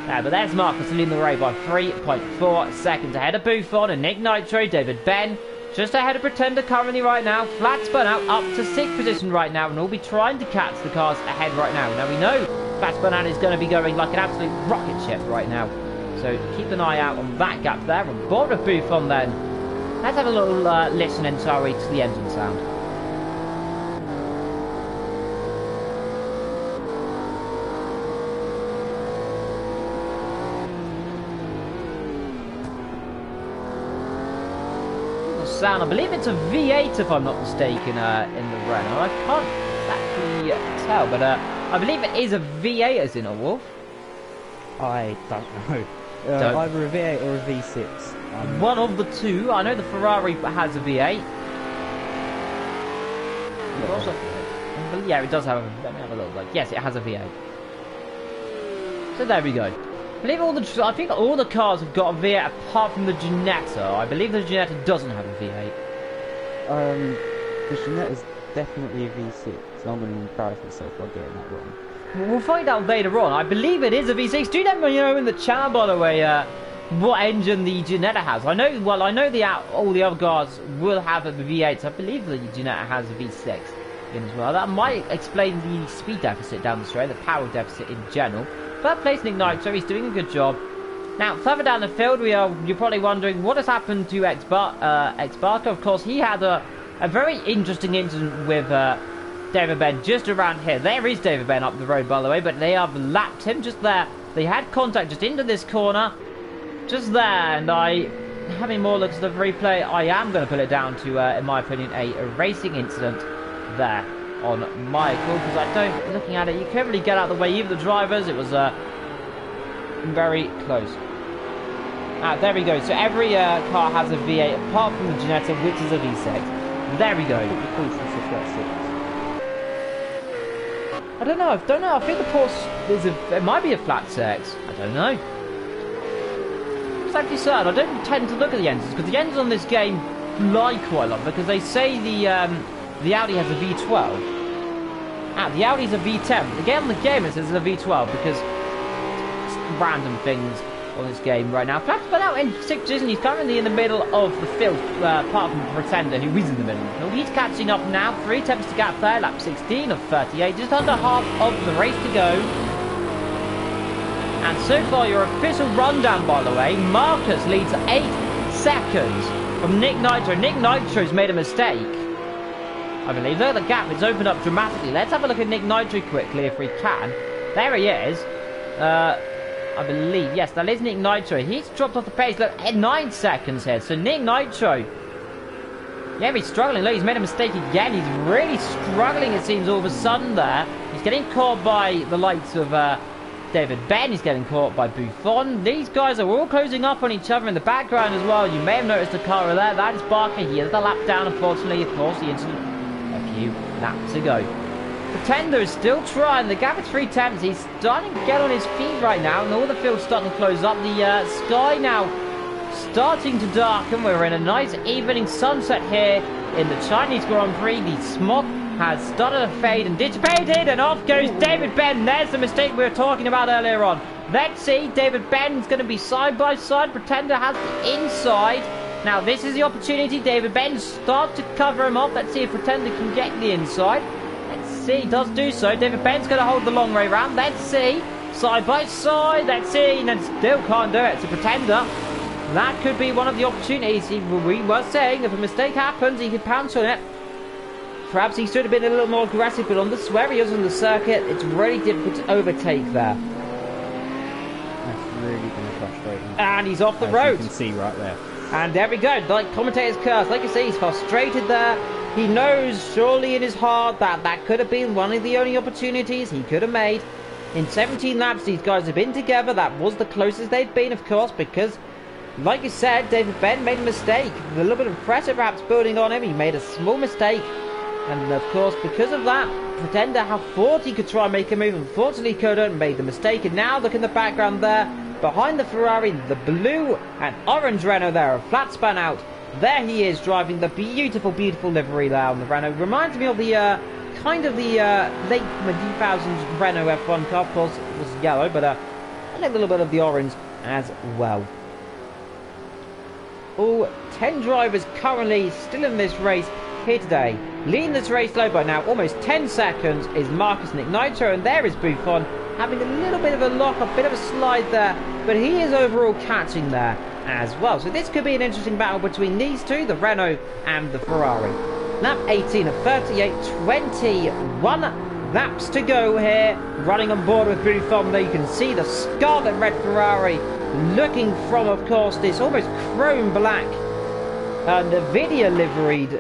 But there's Marcus leading the race by 3.4 seconds ahead of Buffon and Nick Nitro. David Ben just ahead of Pretender currently right now. Flat Spun out up to 6th position right now, and we'll be trying to catch the cars ahead right now. Now we know Flat Spun out is going to be going like an absolute rocket ship right now. So keep an eye out on that gap there. On board of Buffon then. Let's have a little listen in, shall we, to the engine sound. The sound, I believe it's a V8 if I'm not mistaken in the Renault. I can't exactly tell, but I believe it is a V8 as in a Wolf. I don't know. Either a V8 or a V6. One of the two. I know the Ferrari has a V8. Yeah, it does have a... Let me have a little look. Yes, it has a V8. So there we go. I think all the cars have got a V8 apart from the Ginetta. I believe the Ginetta doesn't have a V8. The Ginetta's definitely a V6. I'm going to embarrass myself by getting that wrong. We'll find out later on. I believe it is a V6. Do let me know in the chat, by the way, what engine the Ginetta has. I know all the other cars will have a V8. I believe the Ginetta has a V6 in as well. That might explain the speed deficit down the straight, the power deficit in general. Third place Nick Knight, so he's doing a good job. Now, further down the field, you're probably wondering what has happened to X-Barker. Of course, he had a very interesting incident with David Ben just around here. There is David Ben up the road, by the way, but they have lapped him just there. They had contact just into this corner, just there, and having more looks at the replay, I am going to put it down to, in my opinion, a racing incident there on Michael, because looking at it, you can't really get out of the way, even the drivers. It was very close. There we go. So every car has a V8 apart from the Ginetta, which is a V6. There we go. I don't know. I think the Porsche it might be a flat 6. I don't know. It's actually certain. I don't tend to look at the engines because the engines on this game lie quite a lot, because they say the Audi has a V12. The Audi's a V10. Again, on the game it says it's a V12 because random things on this game right now. Flaps been out in 6th position. He's currently in the middle of the field, apart from Pretender, who is in the middle of the field. He's catching up now. 3 attempts to gap there. Lap 16 of 38. Just under half of the race to go. And so far, your official rundown, by the way, Marcus leads 8 seconds from Nick Nitro. Nick Nitro's made a mistake, I believe. Look, the gap is opened up dramatically. Let's have a look at Nick Nitro quickly, if we can. There he is. I believe, yes, that is Nick Nitro. He's dropped off the pace. Look, at 9 seconds here. So Nick Nitro, yeah, he's struggling. Look, he's made a mistake again. He's really struggling, it seems, all of a sudden there. He's getting caught by the likes of David Ben. He's getting caught by Buffon. These guys are all closing up on each other in the background as well. You may have noticed the car there. That is Barker. He is the lap down, unfortunately. Of course, the incident a few laps ago. Pretender is still trying. The gap is 3 attempts. He's starting to get on his feet right now, and all the field's starting to close up. The sky now starting to darken. We're in a nice evening sunset here in the Chinese Grand Prix. The smog has started to fade and dissipated, and off goes David Ben. There's the mistake we were talking about earlier on. Let's see, David Ben's going to be side by side. Pretender has the inside. Now this is the opportunity. David Ben starts to cover him off. Let's see if Pretender can get the inside. Let's see, he does do so. David Ben's going to hold the long way round. Let's see, side by side. Let's see, and still can't do it. So Pretender, that could be one of the opportunities. We were saying if a mistake happens, he could pounce on it. Perhaps he should have been a little more aggressive, but on the areas on the circuit, it's really difficult to overtake there. That's really going to frustrate him. And he's off the road. You can see right there. And there we go, like commentator's curse. Like you see, he's frustrated there. He knows, surely in his heart, that that could have been one of the only opportunities he could have made. In 17 laps, these guys have been together. That was the closest they've been, of course, because, like you said, David Ben made a mistake. A little bit of pressure perhaps building on him. He made a small mistake. And, of course, because of that, Pretender had thought he could try and make a move. Unfortunately, couldn't. Made the mistake. And now, look in the background there. Behind the Ferrari, the blue and orange Renault there, a flat span out. There he is, driving the beautiful, beautiful livery there on the Renault. Reminds me of the, kind of the late 2000s Renault F1 car. Of course, it was yellow, but a little bit of the orange as well. All 10 drivers currently still in this race here today. Leading this race low by now, almost 10 seconds, is Marcus Nick Nitro, and there is Buffon, having a little bit of a lock, a bit of a slide there, but he is overall catching there as well. So this could be an interesting battle between these two, the Renault and the Ferrari. Lap 18 of 38, 21 laps to go here. Running on board with Buffon, there you can see the scarlet red Ferrari looking from, of course, this almost chrome black NVIDIA liveried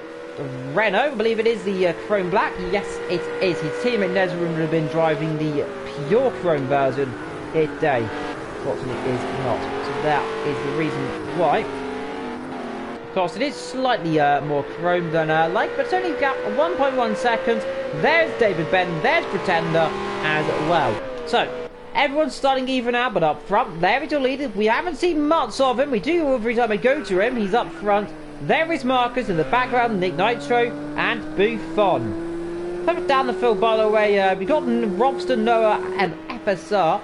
Renault. I believe it is the chrome black. Yes, it is. His teammate Nezrin would have been driving the pure chrome version here today. Unfortunately, it is not. So that is the reason why. Of course, it is slightly more chrome than like, but it's only a gap of 1.1 seconds. There's David Ben. There's Pretender as well. So everyone's starting even out, but up front, there is your leader. We haven't seen much of him. We do every time we go to him. He's up front. There is Marcus in the background, Nick Nitro and Buffon. Coming down the field, by the way, we've got Robster, Noah and FSR.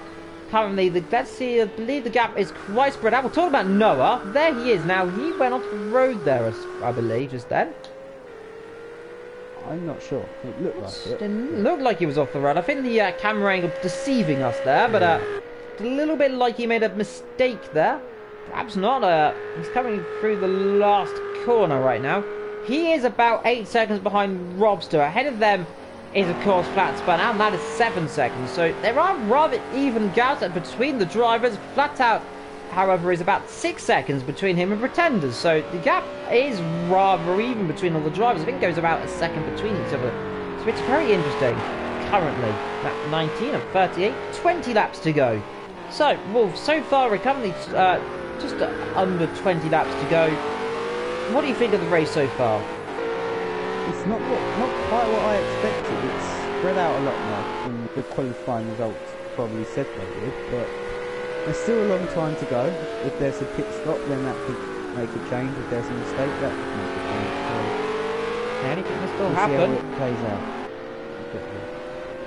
Currently, let's see, I believe the gap is quite spread out. We're talking about Noah. There he is. Now, he went off the road there, I believe, just then. I'm not sure. It looked like it. Didn't look like he was off the road. I think the camera angle deceiving us there, but a little bit like he made a mistake there. Perhaps not. He's coming through the last corner right now. He is about 8 seconds behind Robster. Ahead of them is, of course, Flat Span Out, and that is 7 seconds. So there are rather even gaps between the drivers. Flat Out, however, is about 6 seconds between him and Pretenders. So the gap is rather even between all the drivers. I think it goes about a second between each other. So it's very interesting. Currently, lap 19 of 38, 20 laps to go. So, well, so far we're currently just under 20 laps to go. What do you think of the race so far? It's not quite what I expected. It's spread out a lot more than the qualifying results probably said they would, but there's still a long time to go. If there's a pit stop, then that could make a change. If there's a mistake, that could make a change. So Anything can still we'll happen. see how it plays out.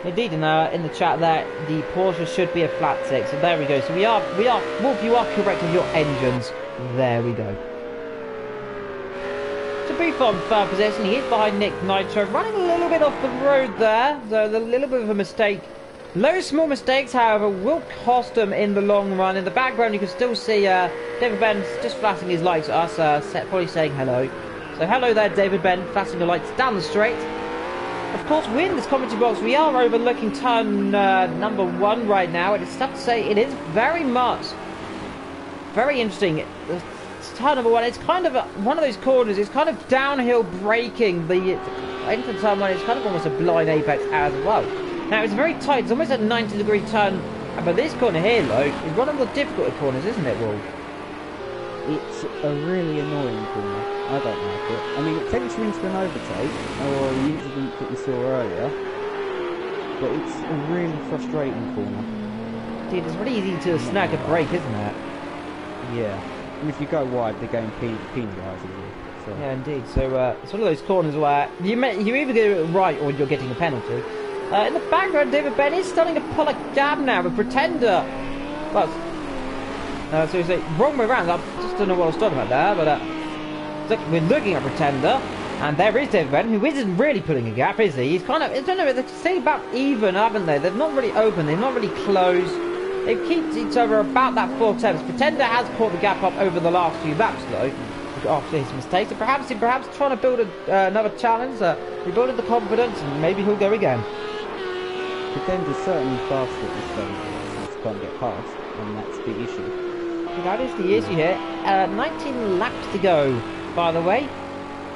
Indeed, in the chat there, the Porsche should be a flat six. So there we go. So Wolf, you are correct with your engines. There we go. To Buffon, third position, he is behind Nick Nitro, running a little bit off the road there. So a little bit of a mistake. Those small mistakes, however, will cost him in the long run. In the background, you can still see David Ben just flashing his lights at us, probably saying hello. So hello there, David Ben, flashing your lights down the straight. Of course, we're in this commentary box. We are overlooking turn number 1 right now. It is tough to say. It is very interesting. It's turn number 1. It's kind of one of those corners. It's kind of downhill braking. Into turn 1, it's kind of almost a blind apex as well. Now, it's very tight. It's almost a 90-degree turn. But this corner here, though, is one of the difficult corners, isn't it, Wolf? It's a really annoying corner. I don't like it. I mean, it takes you into an overtake, or the incident that we saw earlier, but it's a really frustrating corner. Dude, it's really easy to snag a break, isn't it? Yeah. And if you go wide, the game penalises you. So. Yeah, indeed. So it's one of those corners where you either get it right or you're getting a penalty. In the background, David Ben is starting to pull a gap now with Pretender. Well, so you say wrong way around. I just don't know what I was talking about there, but we're looking at Pretender, and there is David Ben, who isn't really putting a gap, is he? He's kind of, I don't know, they're saying about even, haven't they? They've not really opened, they've not really closed. They've kept each other about that 4 tenths. Pretender has caught the gap up over the last few laps, though, after his mistakes. So perhaps trying to build another challenge, rebuilding the confidence, and maybe he'll go again. Pretender's certainly faster at this stage, just can't get past, and that's the issue. That is the issue here. 19 laps to go, by the way,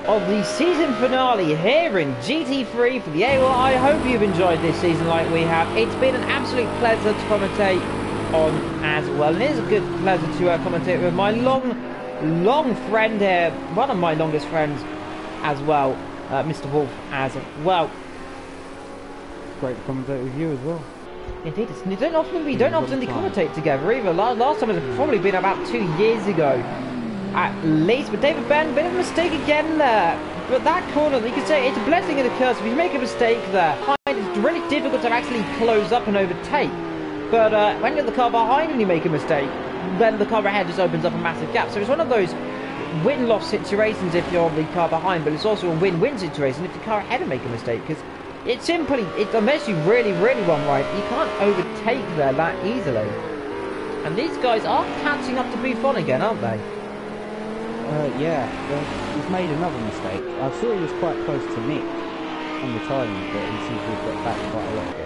of the season finale here in GT3 for the AOR. I hope you've enjoyed this season like we have. It's been an absolute pleasure to commentate on as well. And it is a good pleasure to commentate with my long friend here, one of my longest friends as well, Mr. Wolf as well. Great to commentate with you as well. Indeed, we don't often commentate together either. Last time it's probably been about 2 years ago, at least. But David Ben, bit of a mistake again there. But that corner, you could say it's a blessing and a curse. If you make a mistake there, it's really difficult to actually close up and overtake. But when you're the car behind and you make a mistake, then the car ahead just opens up a massive gap. So it's one of those win-loss situations if you're the car behind, but it's also a win-win situation if the car ahead and make a mistake, because it's simply, unless you really want right, you can't overtake there that easily. And these guys are catching up to Buffon again, aren't they? Yeah, he's made another mistake. I saw he was quite close to Nick on the timing, but he seems to have got back quite a lot again.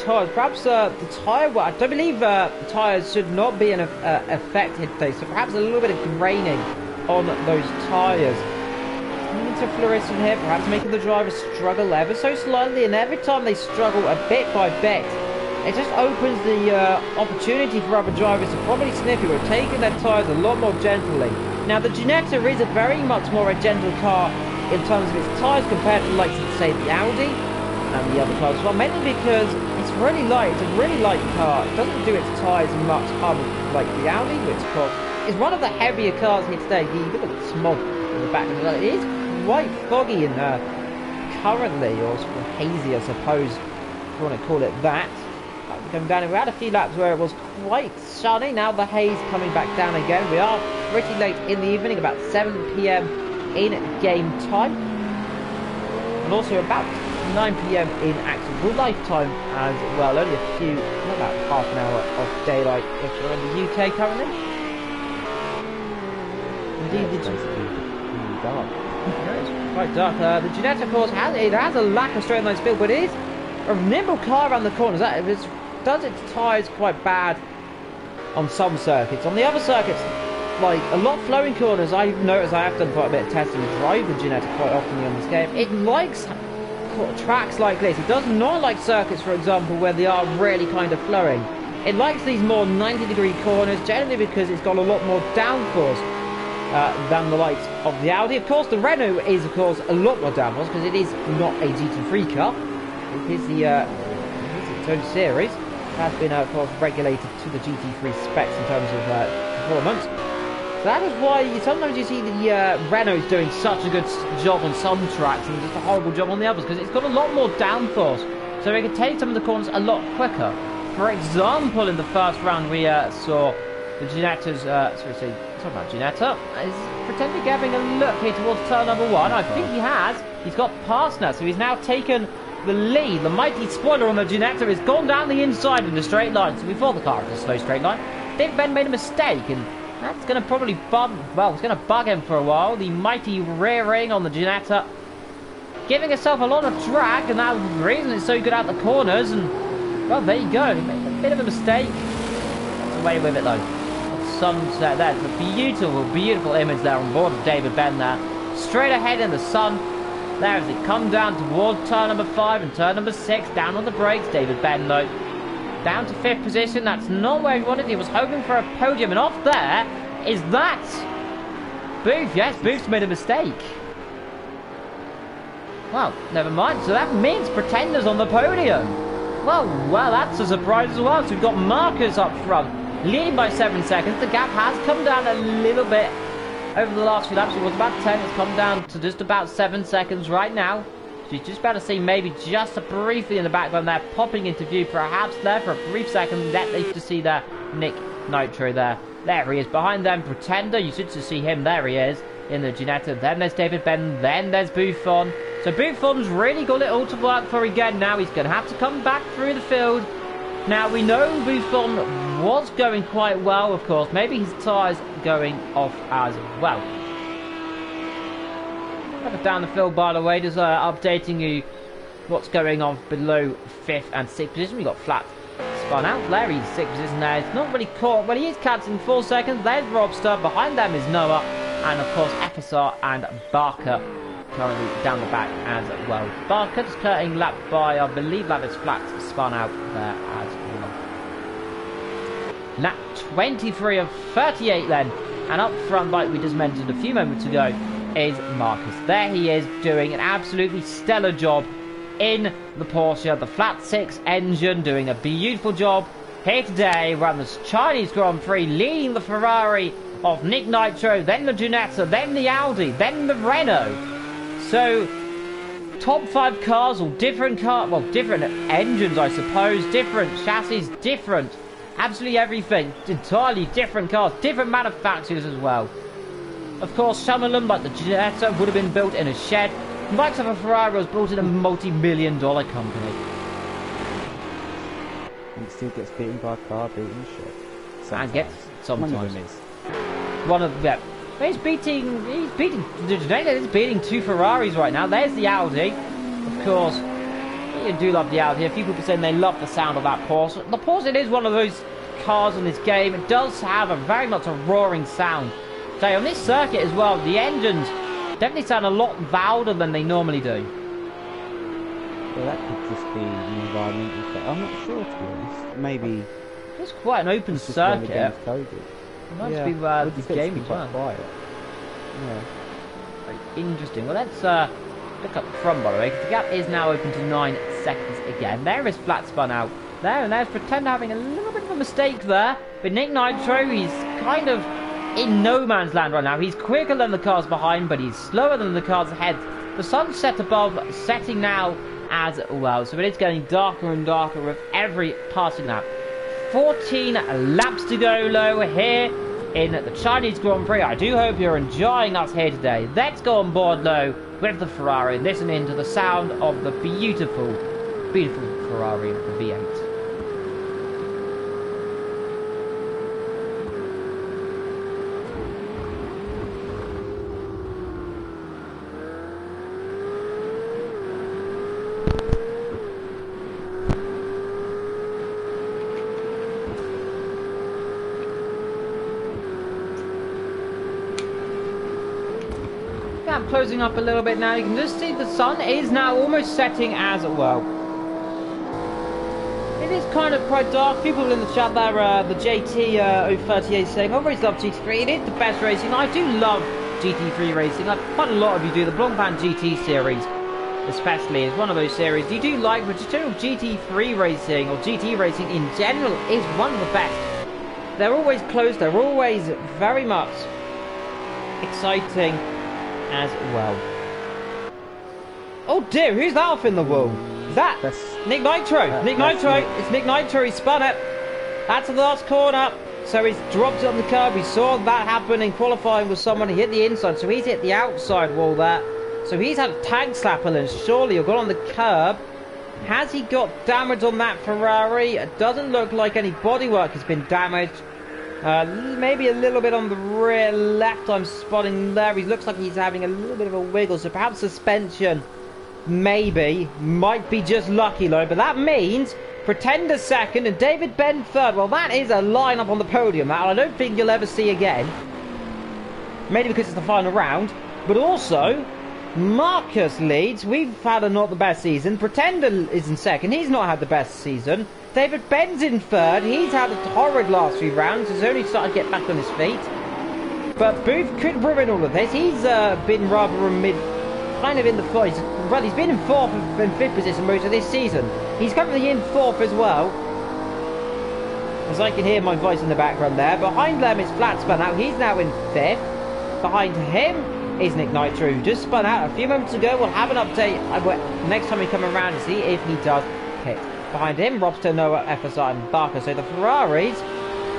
So. Perhaps the tyre, well, I don't believe the tyres should not be affected today, so perhaps a little bit of graining on those tyres. Into fluorescent here, perhaps making the drivers struggle ever so slightly, and every time they struggle a bit by bit, it just opens the opportunity for other drivers to probably sniff it or taking their tyres a lot more gently. Now the Ginetta is a very much more a gentle car in terms of its tyres compared to, like, say, the Audi and the other cars as well, mainly because it's really light. It's a really light car. It doesn't do its tyres much harm like the Audi, which of course is one of the heavier cars here today. Look at the smog in the back of it. It is quite foggy in currently, or sort of hazy, I suppose, if you want to call it that. Coming down, we had a few laps where it was quite sunny. Now the haze coming back down again. We are pretty late in the evening, about 7 PM in game time, and also about 9 PM in actual lifetime as well. Only a few, about half an hour of daylight if we're in the UK currently. Indeed, it's really dark. It's quite dark. The Ginetta, of course, has a lack of straight line speed, but it is a nimble car around the corners. It does its tyres quite bad on some circuits. On the other circuits, like a lot of flowing corners, I've noticed, I have done quite a bit of testing and drive the Ginetta quite often on this game. It likes tracks like this. It does not like circuits, for example, where they are really kind of flowing. It likes these more 90-degree corners, generally because it's got a lot more downforce than the likes of the Audi. Of course, the Renault is, of course, a lot more downforce because it is not a GT3 car. It is its own series. It has been, of course, regulated to the GT3 specs in terms of performance. So that is why sometimes you see the Renault's doing such a good job on some tracks and just a horrible job on the others, because it's got a lot more downforce so we can take some of the corners a lot quicker. For example, in the first round we saw the Ginetta's, talking about Ginetta, is pretending having a look here towards turn number 1. I think he has. He's got past now, so he's now taken the lead. The mighty spoiler on the Ginetta has gone down the inside in the straight line. So we thought the car was a slow straight line. David Ben made a mistake, and that's going to probably it's going to bug him for a while. The mighty rearing on the Ginetta, giving herself a lot of drag, and that's the reason it's so good out the corners. And well, there you go. He made a bit of a mistake. Gets away with it though. Sunset there. It's a beautiful, beautiful image there on board of David Ben there. Straight ahead in the sun. There as it come down towards turn number 5 and turn number 6. Down on the brakes. David Ben though. Down to 5th position. That's not where he wanted. He was hoping for a podium. And off there is that Booth. Yes, Booth's made a mistake. Well, never mind. So that means Pretender's on the podium. Well, that's a surprise as well. So we've got Marcus up front, leading by 7 seconds. The gap has come down a little bit over the last few laps. It was about 10. It's come down to just about 7 seconds right now. So you're just about to see maybe just briefly in the background there, popping into view perhaps there for a brief second. That they to see there, Nick Nitro there. There he is behind them, Pretender. You should just see him. There he is in the Ginetta. Then there's David Ben. Then there's Buffon. So Buffon's really got it all to work for again now. He's going to have to come back through the field. Now, we know Buffon was going quite well, of course. Maybe his tyres going off as well. Down the field, by the way, just updating you what's going on below 5th and 6th position. We've got flat spun out. There he's 6th position there. It's not really caught, but he is catching 4 seconds. There's Robster. Behind them is Noah. And, of course, FSR and Barker currently down the back as well. Barker just cutting lap by, I believe that is flat spun out there as well. Lap 23 of 38 then. And up front, like we just mentioned a few moments ago, is Marcus. There he is doing an absolutely stellar job in the Porsche, the flat 6 engine, doing a beautiful job here today. We're on this Chinese Grand Prix, leading the Ferrari of Nick Nitro, then the Ginetta, then the Audi, then the Renault. So, top 5 cars, all different different engines, I suppose, different chassis, different, absolutely everything, entirely different cars, different manufacturers as well. Of course, some of them, like the Ginetta, would have been built in a shed. The likes of a Ferrari was built in a multi-million-dollar company. And still gets beaten by a car built in a shed. Sometimes. And gets sometimes. One of them is. One of them. He's beating the Ginetta is beating 2 Ferraris right now. There's the Audi. Of course, you do love the Audi. A few people saying they love the sound of that Porsche. The Porsche, it is one of those cars in this game. It does have a very much a roaring sound. So on this circuit as well, the engines definitely sound a lot louder than they normally do. Well, that could just be the environmental effect. I'm not sure, to be honest. Maybe it's quite an open circuit. It must be the game as well. Quiet. Yeah. Very interesting. Well, let's look up the front, by the way, because the gap is now open to 9 seconds again. There is flat spun out there, and there's Pretender having a little bit of a mistake there. But Nick Nitro, he's kind of in no man's land right now. He's quicker than the cars behind, but he's slower than the cars ahead. The sun's set above, setting now as well. So it is getting darker and darker with every passing lap. 14 laps to go low here in the Chinese Grand Prix. I do hope you're enjoying us here today. Let's go on board low with the Ferrari and listen into the sound of the beautiful, beautiful Ferrari V8. I'm closing up a little bit now. You can just see the sun is now almost setting as well. It is kind of quite dark. People in the chat there, the JT038 saying, I always love GT3. It is the best racing. I do love GT3 racing. Like quite a lot of you do. The Blancpain GT series especially is one of those series you do like, but general GT3 racing or GT racing in general is one of the best. They're always close. They're always very much exciting as well. Oh dear, who's that off in the wall? That's Nick Nitro. Nick Nitro. It's Nick Nitro. He spun it. That's the last corner. So he's dropped it on the curb. We saw that happen in qualifying with someone who hit the inside. So he's hit the outside wall there. So he's had a tag slap and surely he'll go on the curb. Has he got damage on that Ferrari? It doesn't look like any bodywork has been damaged. Maybe a little bit on the rear left I'm spotting there. He looks like he's having a little bit of a wiggle. So perhaps suspension, maybe, might be just lucky though. But that means Pretender second and David Ben third. Well, that is a lineup on the podium that I don't think you'll ever see again. Maybe because it's the final round. But also, Marcus leads. We've had a not the best season. Pretender is in second. He's not had the best season. David Ben's in third. He's had a horrid last few rounds. He's only started to get back on his feet. But Booth could ruin all of this. He's been rather mid, kind of in the fourth. Well, he's been in fourth and fifth position most of this season. He's currently in fourth as well. As I can hear my voice in the background there. Behind them is Flat spun out. He's now in fifth. Behind him is Nick Nitro, who just spun out a few moments ago. We'll have an update next time we come around to see if he does hit. Behind him, Robster, Noah, FSI and Barker. So the Ferraris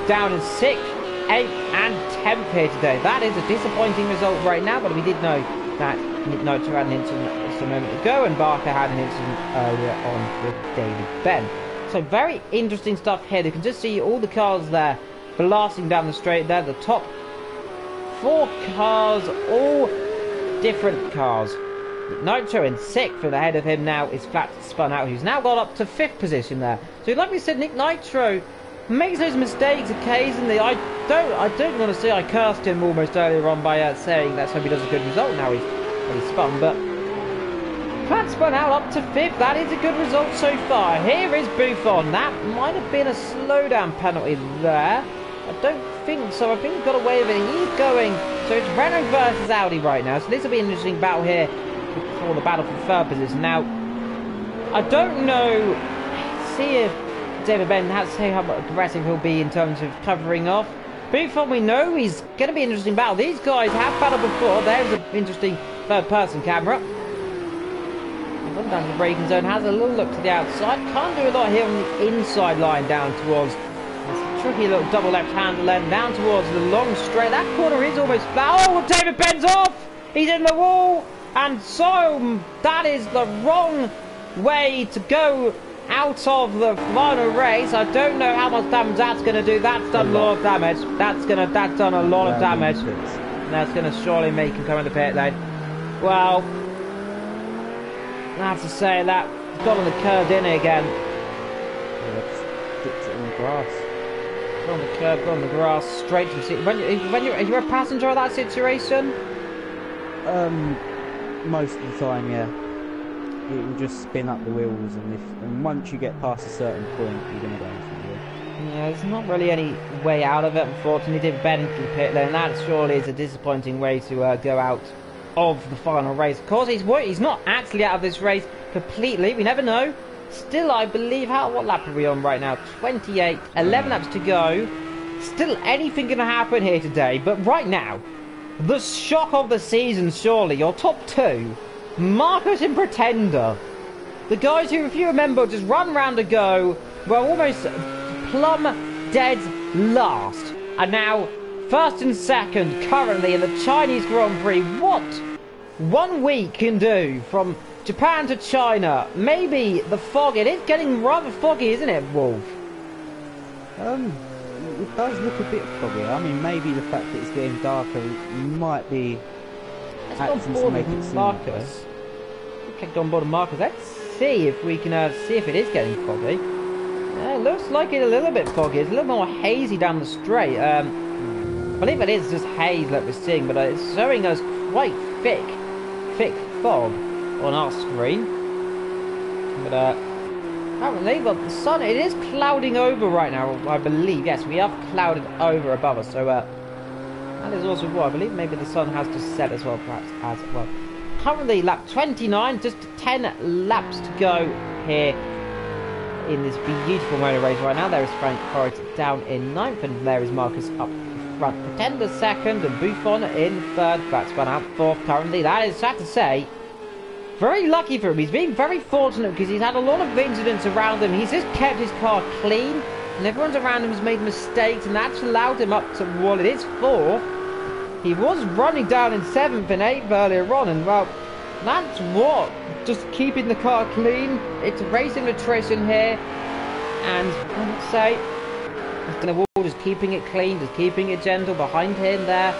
down in 6th, 8th and 10th here today. That is a disappointing result right now, but we did know that Nick Nitro had an incident just a moment ago and Barker had an incident earlier on with David Ben. So very interesting stuff here. You can just see all the cars there blasting down the straight there. The top 4 cars, all different cars. Nitro in 6th, and ahead of him now is Flat spun out, who's now got up to 5th position there. So like we said, Nick Nitro makes those mistakes occasionally. I don't want to say I cursed him almost earlier on by saying let's hope he does a good result now he's spun, but Flat spun out up to 5th. That is a good result so far. Here is Buffon. That might have been a slowdown penalty there. I don't think so. I think he got away with it. He's going. So it's Renault versus Audi right now. So this will be an interesting battle here for the battle for third position. Now, I don't know. See if David Ben has to say how aggressive he'll be in terms of covering off. Buffon, we know he's going to be an interesting battle. These guys have battled before. There's an interesting third-person camera. Gone down to the braking zone. Has a little look to the outside. Can't do a lot here on the inside line down towards. Tricky little double left handle end down towards the long straight. That corner is almost flat. Oh, David Ben's off! He's in the wall! And so that is the wrong way to go out of the final race. I don't know how much damage that's going to do. That's done a lot of damage. That's done a lot of damage. That's going to surely make him come in the pit lane. Well, I have to say that got on the curb in again. Yeah, sticks it in the grass. On the curb, on the grass, straight to the seat. When you're a passenger of that situation? Most of the time, yeah. It will just spin up the wheels, and once you get past a certain point, you're gonna go into the wheel. Yeah, there's not really any way out of it, unfortunately. David Ben into the pit lane. That surely is a disappointing way to go out of the final race. Of course, he's not actually out of this race completely. We never know. Still, I believe, what lap are we on right now? 28, 11 laps to go. Still, anything can happen here today. But right now, the shock of the season, surely. Your top 2, Marcus and Pretender. The guys who, if you remember, just run round a go, were almost plumb dead last. And now, first and second, currently in the Chinese Grand Prix. What 1 week can do from Japan to China. Maybe the fog. It is getting rather foggy, isn't it, Wolf? It does look a bit foggy. I mean, maybe the fact that it's getting darker might be acting to make it seem Marcus. Click on board Marcus. Let's see if we can see if it is getting foggy. It looks like it's a little bit foggy. It's a little more hazy down the straight. I believe it is just haze that we're seeing, but it's showing us quite thick fog on our screen. But apparently, well, the sun, it is clouding over right now, I believe. Yes, we have clouded over above us, so that is also what I believe. Maybe the sun has just set as well, perhaps, as well. Currently lap 29, just 10 laps to go here in this beautiful motor race right now. There is Frank Forrest down in 9th, and there is Marcus up front. Pretender 2nd, and Buffon in 3rd. That's spun out 4th currently. That is sad to say. very lucky for him. He's been very fortunate because he's had a lot of incidents around him. He's just kept his car clean, and everyone's around him has made mistakes, and that's allowed him up to, well, it is 4th. He was running down in 7th and 8th earlier on, and well, that's what, just keeping the car clean. It's racing attrition here, and I would say, just keeping it clean, just keeping it gentle. Behind him there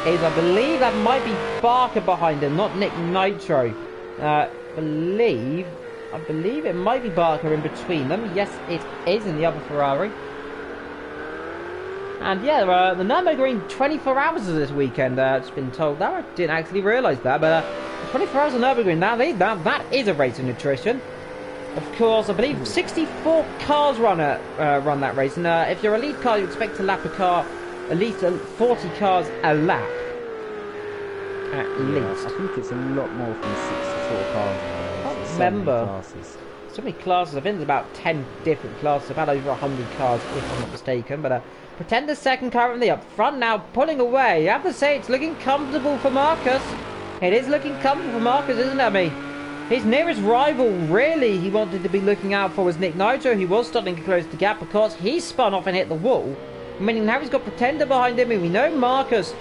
is, I believe that might be Barker behind him, not Nick Nitro. I believe it might be Barker in between them. Yes, it is in the other Ferrari. And yeah, the Nürburgring 24 hours of this weekend. It's been told that. I didn't actually realise that, but 24 hours of Nürburgring. Now that is a racing attrition. Of course, I believe 64 cars run that race, and if you're a lead car, you expect to lap a car at least 40 cars a lap. At least. I think it's a lot more than 64 cars. I can't remember. So many classes. I think there's about 10 different classes, about over 100 cars, if I'm not mistaken. But Pretender's second currently up front now, pulling away. I have to say, it's looking comfortable for Marcus. It is looking comfortable for Marcus, isn't it, me? His nearest rival, really, he wanted to be looking out for was Nick Nitro. He was starting to close the gap because he spun off and hit the wall. Meaning now he's got Pretender behind him, and we know Marcus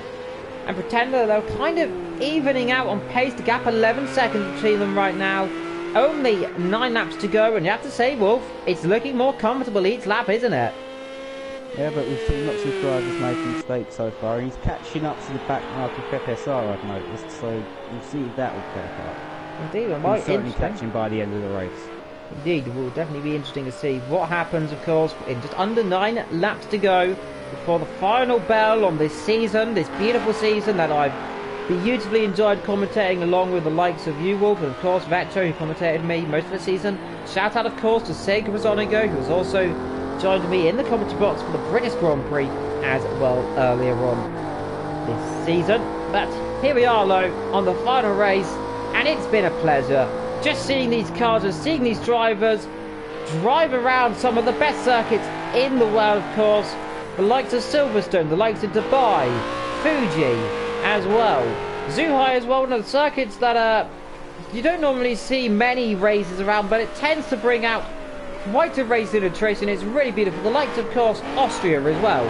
and Pretender, they're kind of evening out on pace. The gap 11 seconds between them right now. Only 9 laps to go, and you have to say, Wolf, it's looking more comfortable each lap, isn't it? Yeah, but we've seen lots of drivers making mistakes so far, and he's catching up to the back mark of FSR, I've noticed, so we'll see if that will play a part. Indeed, it might he's certainly catching by the end of the race. Indeed, it will definitely be interesting to see what happens, of course, in just under 9 laps to go before the final bell on this season, this beautiful season that I've beautifully enjoyed commentating along with the likes of you, Wolf, and of course Vetro, who commentated me most of the season. Shout out, of course, to Sega Rosonigo, who has also joined me in the commentary box for the British Grand Prix as well earlier on this season. But here we are, though, on the final race, and it's been a pleasure just seeing these cars and seeing these drivers drive around some of the best circuits in the world, of course. The likes of Silverstone, the likes of Dubai, Fuji as well. Zhuhai as well, one of the circuits that you don't normally see many races around, but it tends to bring out quite a racing attrition. It's really beautiful. The likes, of course, Austria as well.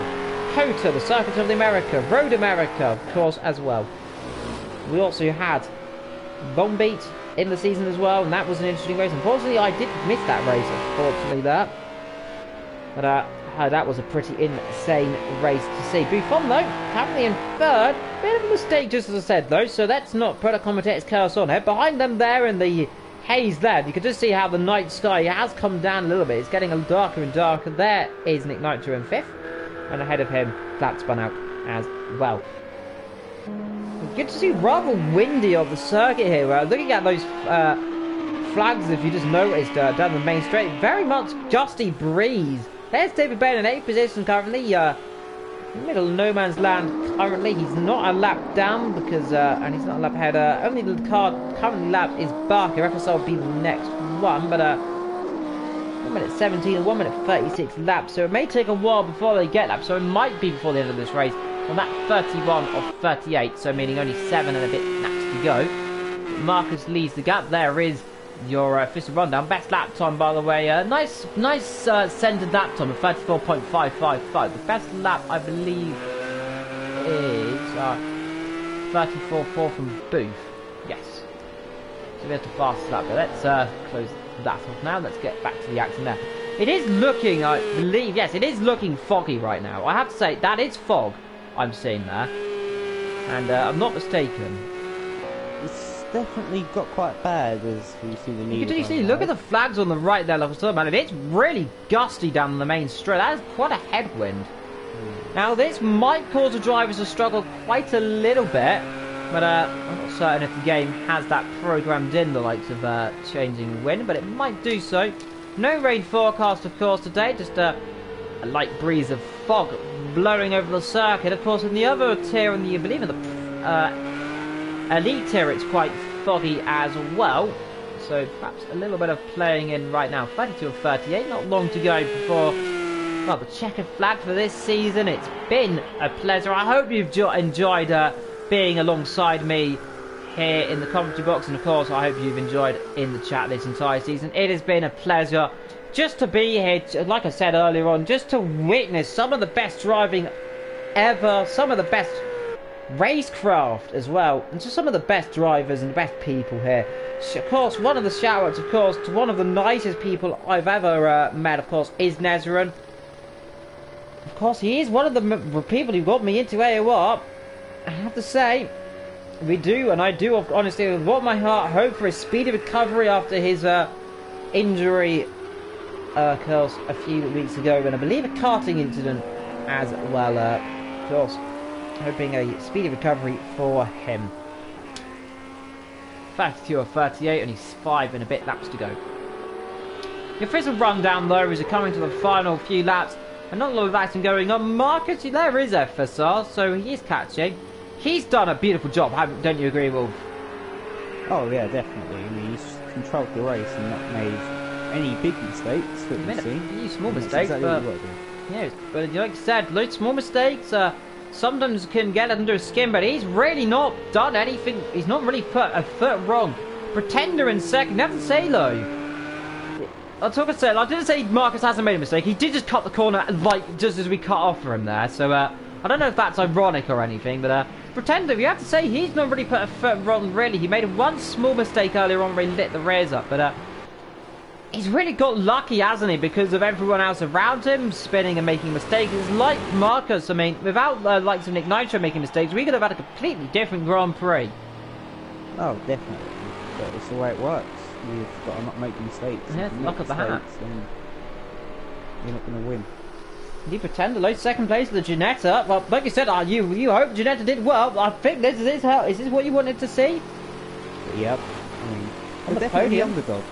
COTA, the Circuit of the America, Road America, of course, as well. We also had Bombbeat in the season as well, and that was an interesting race. Unfortunately, I did miss that race, unfortunately, there. But that was a pretty insane race to see. Buffon, though, currently in 3rd. Bit of a mistake, just as I said, though, so let's not put a commentator's curse on it. Behind them there in the haze there, you can just see how the night sky has come down a little bit. It's getting darker and darker. There is Nick Nitro in 5th, and ahead of him, Flat spun out as well. Good to see rather windy on the circuit here. Looking at those flags, if you just noticed down the main straight, very much gusty breeze. There's David Bain in 8th position currently, middle of no man's land currently. He's not a lap down because, and he's not a lap ahead. Only the car currently lapped is Barker. FSL will be the next one, but 1 minute 17 and 1 minute 36 laps, so it may take a while before they get laps, so it might be before the end of this race on that 31 of 38, so meaning only 7 and a bit laps to go. Marcus leads the gap. There is your official rundown. Best lap time, by the way. Nice centered lap time of 34.555. The best lap, I believe, is 34.4 from Booth. Yes. So we have to fast lap. But let's close that off now. Let's get back to the action there. It is looking, I believe, yes, it is looking foggy right now. I have to say, that is fog I'm seeing there. And I'm not mistaken. It's definitely got quite bad as we see the lead. You see, look at the flags on the right there, like I was talking about it. It's really gusty down the main straight. That is quite a headwind. Now, this might cause the drivers to struggle quite a little bit, but I'm not certain if the game has that programmed in, the likes of changing wind, but it might do so. No rain forecast, of course, today. Just a light breeze of fog blowing over the circuit. Of course, in the other tier, in the, I believe in the elite tier, it's quite foggy as well. So perhaps a little bit of playing in right now. 32 of 38, not long to go before, well, the checkered flag for this season. It's been a pleasure. I hope you've enjoyed being alongside me here in the commentary box, and of course I hope you've enjoyed in the chat this entire season. It has been a pleasure just to be here, like I said earlier on, just to witness some of the best driving ever, some of the best racecraft as well, and just some of the best drivers and the best people here. Of course, one of the shout-outs, of course, to one of the nicest people I've ever met, of course, is Nezran. Of course, he is one of the people who got me into AOR. I have to say, I do, honestly, with all my heart, hope for a speedy recovery after his injury, of course, a few weeks ago, and I believe a karting incident as well, of course. Hoping a speedy recovery for him. 32 or 38, only 5 and a bit laps to go. Your official rundown though is coming to the final few laps, and not a lot of action going on. Marcus, there is FSR, so he is catching. He's done a beautiful job, don't you agree, Wolf? Oh yeah, definitely. I mean, he's controlled the race and not made any big mistakes that we've seen. A few small mistakes, exactly but like I said, those small mistakes sometimes can get under his skin, but he's really not done anything. He's not really put a foot wrong. Pretender in second. You have to say though, I didn't say Marcus hasn't made a mistake. He did just cut the corner like just as we cut off for him there. So I don't know if that's ironic or anything, but Pretender, you have to say he's not really put a foot wrong. Really, he made one small mistake earlier on where he lit the rears up, but he's really got lucky, hasn't he? Because of everyone else around him spinning and making mistakes. It's like Marcus. I mean, without likes of Nick Nitro making mistakes, we could have had a completely different Grand Prix. Oh, definitely. But it's the way it works. You've got to not make mistakes. Yeah, luck of the hat. You're not going to win. You Pretender, low second place for the Ginetta. Well, like you said, you hope Ginetta did well. I think is this what you wanted to see? Yep. I mean, on the definitely podium. the underdog.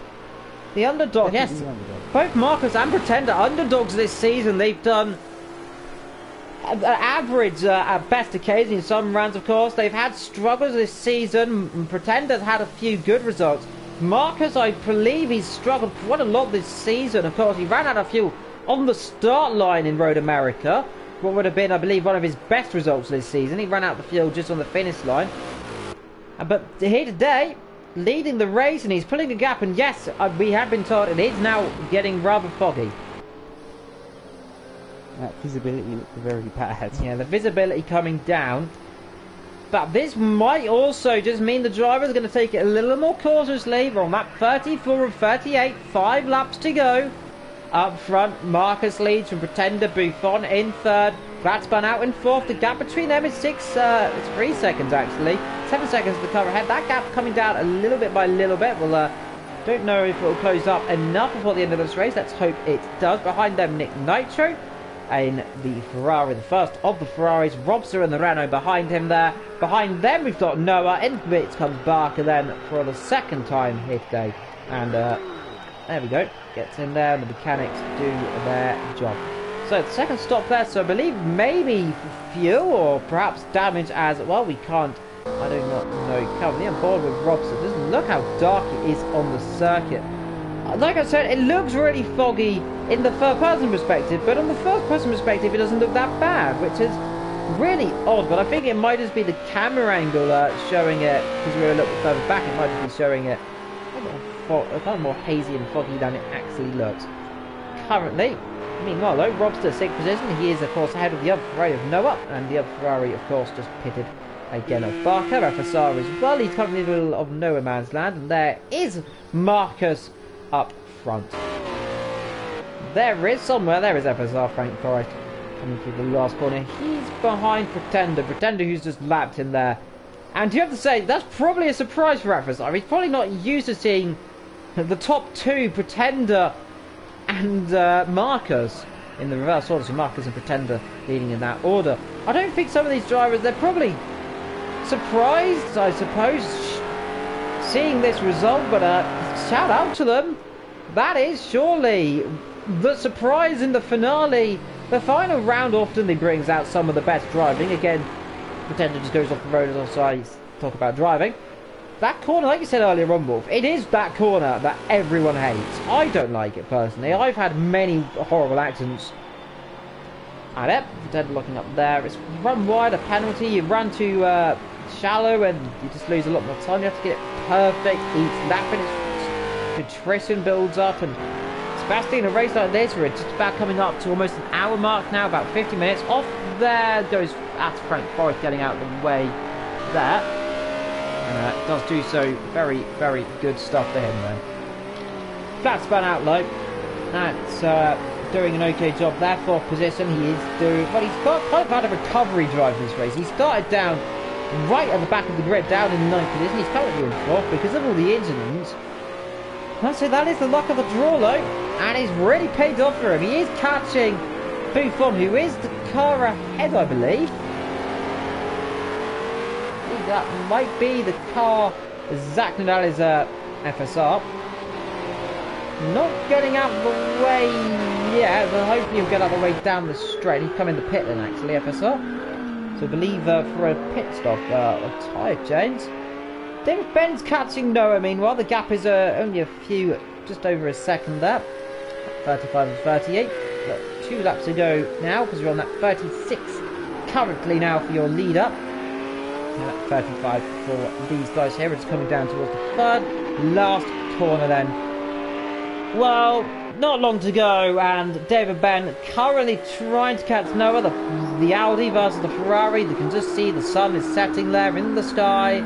The underdog, yes. The underdog. Both Marcus and Pretender underdogs this season. They've done an average at best occasion in some rounds, of course. They've had struggles this season. Pretender's had a few good results. Marcus, I believe he's struggled quite a lot this season. Of course, he ran out of fuel on the start line in Road America. What would have been, I believe, one of his best results this season. He ran out the fuel just on the finish line. But here today, leading the race, and he's pulling the gap, and yes, we have been told it is now getting rather foggy. That visibility looked very bad. Yeah, the visibility coming down. But this might also just mean the driver's going to take it a little more cautiously. We're on lap 34 and 38, 5 laps to go. Up front, Marcus leads from Pretender, Buffon in third. Glatzburn out in fourth. The gap between them is 3 seconds actually. 7 seconds to cover ahead. That gap coming down a little bit by little bit. Well, don't know if it will close up enough before the end of this race. Let's hope it does. Behind them, Nick Nitro in the Ferrari, the first of the Ferraris. Robster and the Renault behind him there. Behind them, we've got Noah. In bits comes Barker then for the second time here today. And there we go. Gets in there, and the mechanics do their job. So the second stop there, so I believe maybe fuel or perhaps damage as well. We can't, I do not know. Currently on board with Robson. Just look how dark it is on the circuit. Like I said, it looks really foggy in the third person perspective, but on the first person perspective it doesn't look that bad, which is really odd. But I think it might just be the camera angle showing it, because we're a little bit further back, it might just be showing it kind of more hazy and foggy than it actually looks. Currently, meanwhile though, Robster 6th position. He is of course ahead of the other Ferrari of Noah, and the other Ferrari of course just pitted again of Barker. FSR as well. He's currently in the middle of no man's land, and there is Marcus up front. There is FSR, Frank Forrest coming through the last corner. He's behind Pretender who's just lapped in there. And you have to say, that's probably a surprise for FSR. He's probably not used to seeing the top two, Pretender and Marcus, in the reverse order. So Marcus and Pretender leading in that order. I don't think some of these drivers, they're probably surprised, I suppose, seeing this result. But shout out to them. That is surely the surprise in the finale. The final round often brings out some of the best driving. Again, Pretender just goes off the road as I talk about driving. That corner, like you said earlier on, Wolf, it is that corner that everyone hates. I don't like it personally. I've had many horrible accidents at it. Pretender looking up there. It's run wide, a penalty. You run to shallow and you just lose a lot more time. You have to get it perfect each lap, and attrition builds up. And Sebastian, a race like this, we're just about coming up to almost an hour mark now, about 50 minutes. Off there goes at Frank Forrest, getting out of the way there. And does do so. Very, very good stuff for him there. Flat span out low. That's doing an okay job there. 4th position. He is doing, well, he's got kind of had a recovery drive this race. He started down right at the back of the grid, down in 9th position. He's currently in 4th because of all the incidents. So that is the luck of the draw, though, and it's really paid off for him. He is catching Buffon, who is the car ahead, I believe. That might be the car Zach Nadal is FSR. Not getting out of the way yet, but hopefully he'll get out of the way down the straight. He's come in the pit then, actually, FSR. So I believe for a pit stop or tyre change. David Ben's catching Noah, meanwhile. The gap is only a few, just over a second there. 35 and 38. But 2 laps to go now, because we're on that 36 currently now for your leader. 35 for these guys here. It's coming down towards the 3rd last corner then. Well, not long to go, and David Ben currently trying to catch Noah. The Audi versus the Ferrari. You can just see the sun is setting there in the sky.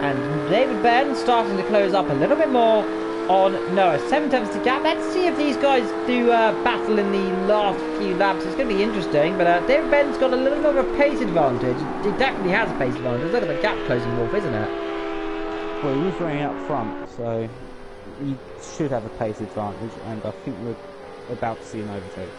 And David Ben starting to close up a little bit more on Noah. 7 tenths to gap. Let's see if these guys do battle in the last few laps. It's going to be interesting, but David Ben's got a little bit of a pace advantage. He definitely has a pace advantage. Look at the gap closing off, isn't it? Well, he was running up front, so he should have a pace advantage, and I think we're about to see an overtake.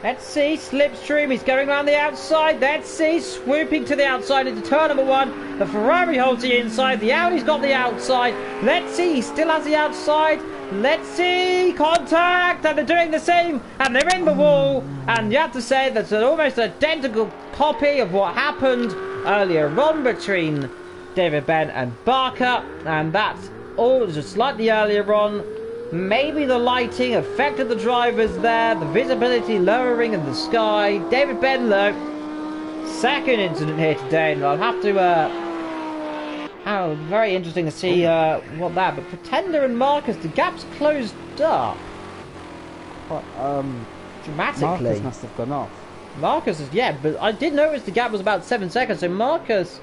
Let's see, Slipstream, he's going around the outside. Let's see, swooping to the outside into turn number 1. The Ferrari holds the inside, the Audi's got the outside. Let's see, he still has the outside. Let's see, contact, and they're doing the same, and they're in the wall. And you have to say that's an almost identical copy of what happened earlier on between David Ben and Barker, and that's all just slightly earlier on. Maybe the lighting affected the drivers there, the visibility lowering in the sky. David Ben, though, 2nd incident here today, and I'll have to very interesting to see what that. But Pretender and Marcus, the gap's closed up. But, dramatically. Marcus must have gone off. Marcus is, yeah, but I did notice the gap was about 7 seconds, so Marcus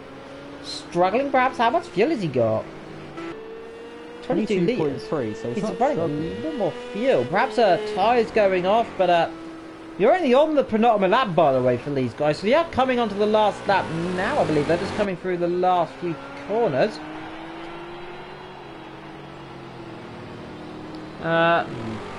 struggling perhaps. How much fuel has he got? 22 litres. So he's running a little more fuel. Perhaps tyres going off, but you're only on the penultimate lap, by the way, for these guys. So they are coming onto the last lap now, I believe. They're just coming through the last few corners.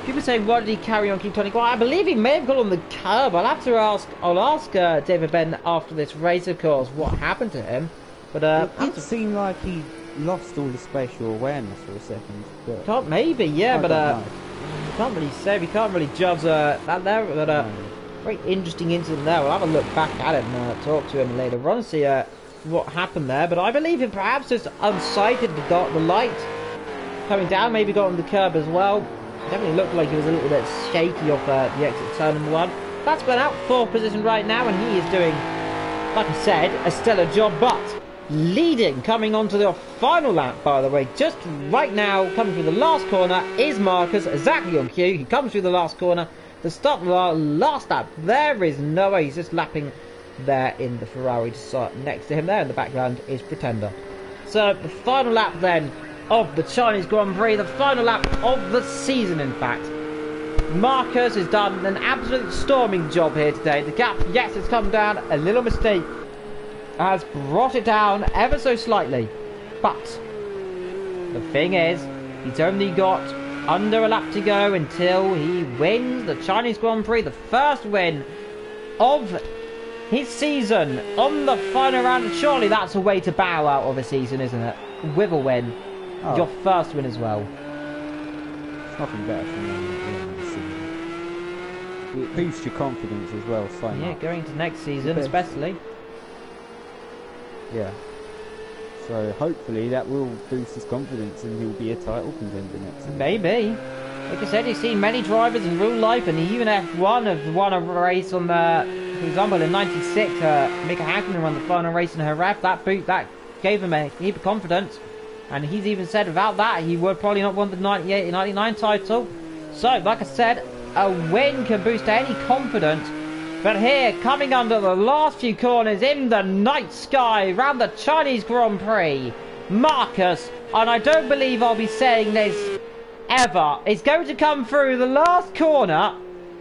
People say, why did he carry on keep turning? Well, I believe he may have got on the curb. I'll have to ask. I'll ask David Ben after this race, of course, what happened to him. But it seemed like he lost all the spatial awareness for a second. But maybe, yeah, but we can't really say. We can't really judge that there. But very interesting incident there. We'll have a look back at it and talk to him later on, see what happened there. But I believe he perhaps just unsighted the light coming down. Maybe got on the curb as well. Definitely looked like he was a little bit shaky off the exit turn number 1. That's been out 4th position right now, and he is doing, like I said, a stellar job. But leading, coming onto the final lap, by the way, just right now, coming through the last corner, is Marcus, exactly on cue. He comes through the last corner to start the last lap. There is Noah, he's just lapping there in the Ferrari next to him. There in the background is Pretender. So the final lap then of the Chinese Grand Prix, the final lap of the season, in fact. Marcus has done an absolute storming job here today. The gap, yes, it's come down. A little mistake has brought it down ever so slightly, but the thing is, he's only got under a lap to go until he wins the Chinese Grand Prix, the first win of his season on the final round. Surely that's a way to bow out of a season, isn't it? With a win, your first win as well. It's nothing better for the season. It boosts your confidence as well. Yeah, going to next season especially. Yeah. So hopefully that will boost his confidence and he'll be a title contender next season. Maybe. Like I said, you've seen many drivers in real life, and even F1 have won a race on the For example, in '96, Mika Hakkinen won the final race in her rev. That gave him a heap of confidence. And he's even said without that, he would probably not won the 98 and 99 title. So, like I said, a win can boost any confidence. But here, coming under the last few corners in the night sky around the Chinese Grand Prix, Marcus, and I don't believe I'll be saying this ever, is going to come through the last corner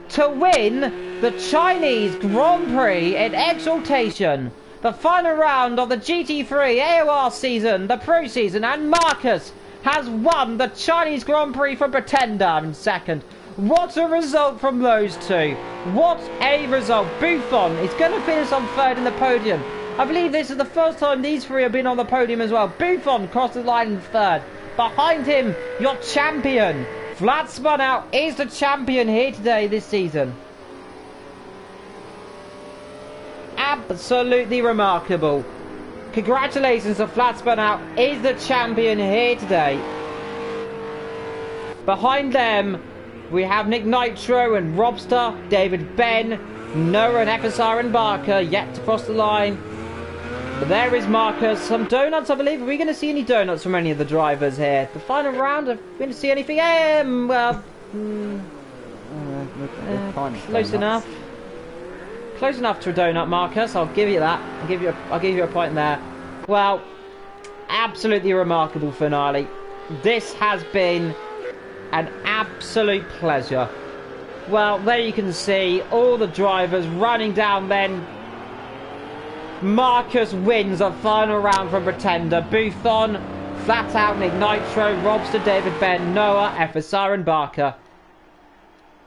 to win the Chinese Grand Prix in exaltation. The final round of the GT3 AOR season, the Pro season, and Marcus has won the Chinese Grand Prix for Pretender in second. What a result from those two. What a result. Buffon is going to finish on third in the podium. I believe this is the first time these three have been on the podium as well. Buffon crossed the line in third. Behind him, your champion. Flat Spun Out is the champion here today this season. Absolutely remarkable. Congratulations to Flat Spun Out is the champion here today. Behind them, we have Nick Nitro and Robster, David Ben, Noah and FSR and Barker yet to cross the line. But there is Marcus. Some donuts, I believe. Are we going to see any donuts from any of the drivers here? The final round, are we going to see anything? Close enough. Close enough to a donut, Marcus. I'll give you that. I'll give you a point there. Well, absolutely remarkable finale. This has been an absolute pleasure. Well, there you can see all the drivers running down then. Marcus wins a final round from Pretender. Buffon, Flat Out, Nick Nitro, Robster, David Ben, Noah, FSR and Barker.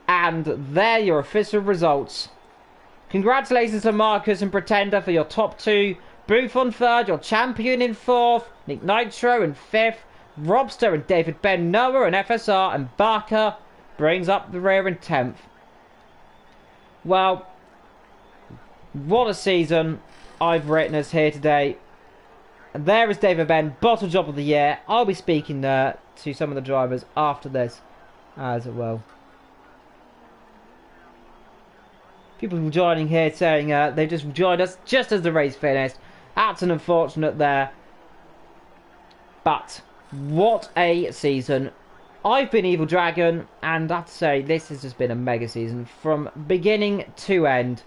And there your official results. Congratulations to Marcus and Pretender for your top two. Buffon third, your champion in fourth. Nick Nitro in fifth. Robster and David Ben, Noah and FSR, and Barker brings up the rear in 10th. Well, what a season I've witnessed here today. And there is David Ben, bottle job of the year. I'll be speaking to some of the drivers after this as well. People joining here saying they just joined us just as the race finished. That's an unfortunate there. But what a season. I've been Evil Dragon, and I have to say, this has just been a mega season from beginning to end.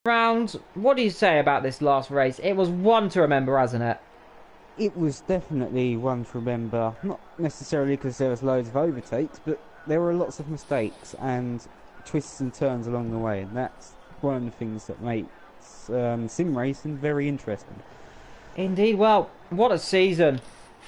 Around, what do you say about this last race? It was one to remember, hasn't it? It was definitely one to remember. Not necessarily because there was loads of overtakes, but there were lots of mistakes and twists and turns along the way, and that's one of the things that makes sim racing very interesting. Indeed. Well, what a season.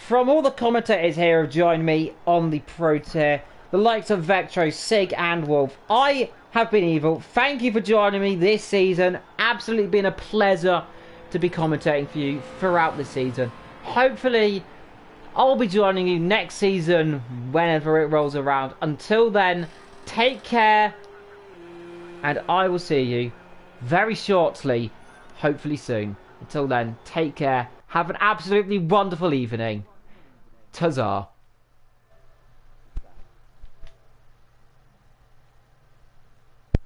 From all the commentators here who have joined me on the Pro Tier, the likes of Vectro, Sig and Wolf, I have been Evil. Thank you for joining me this season. Absolutely been a pleasure to be commentating for you throughout the season. Hopefully I'll be joining you next season whenever it rolls around. Until then, take care, and I will see you very shortly, hopefully soon. Until then, take care. Have an absolutely wonderful evening. Ta-za.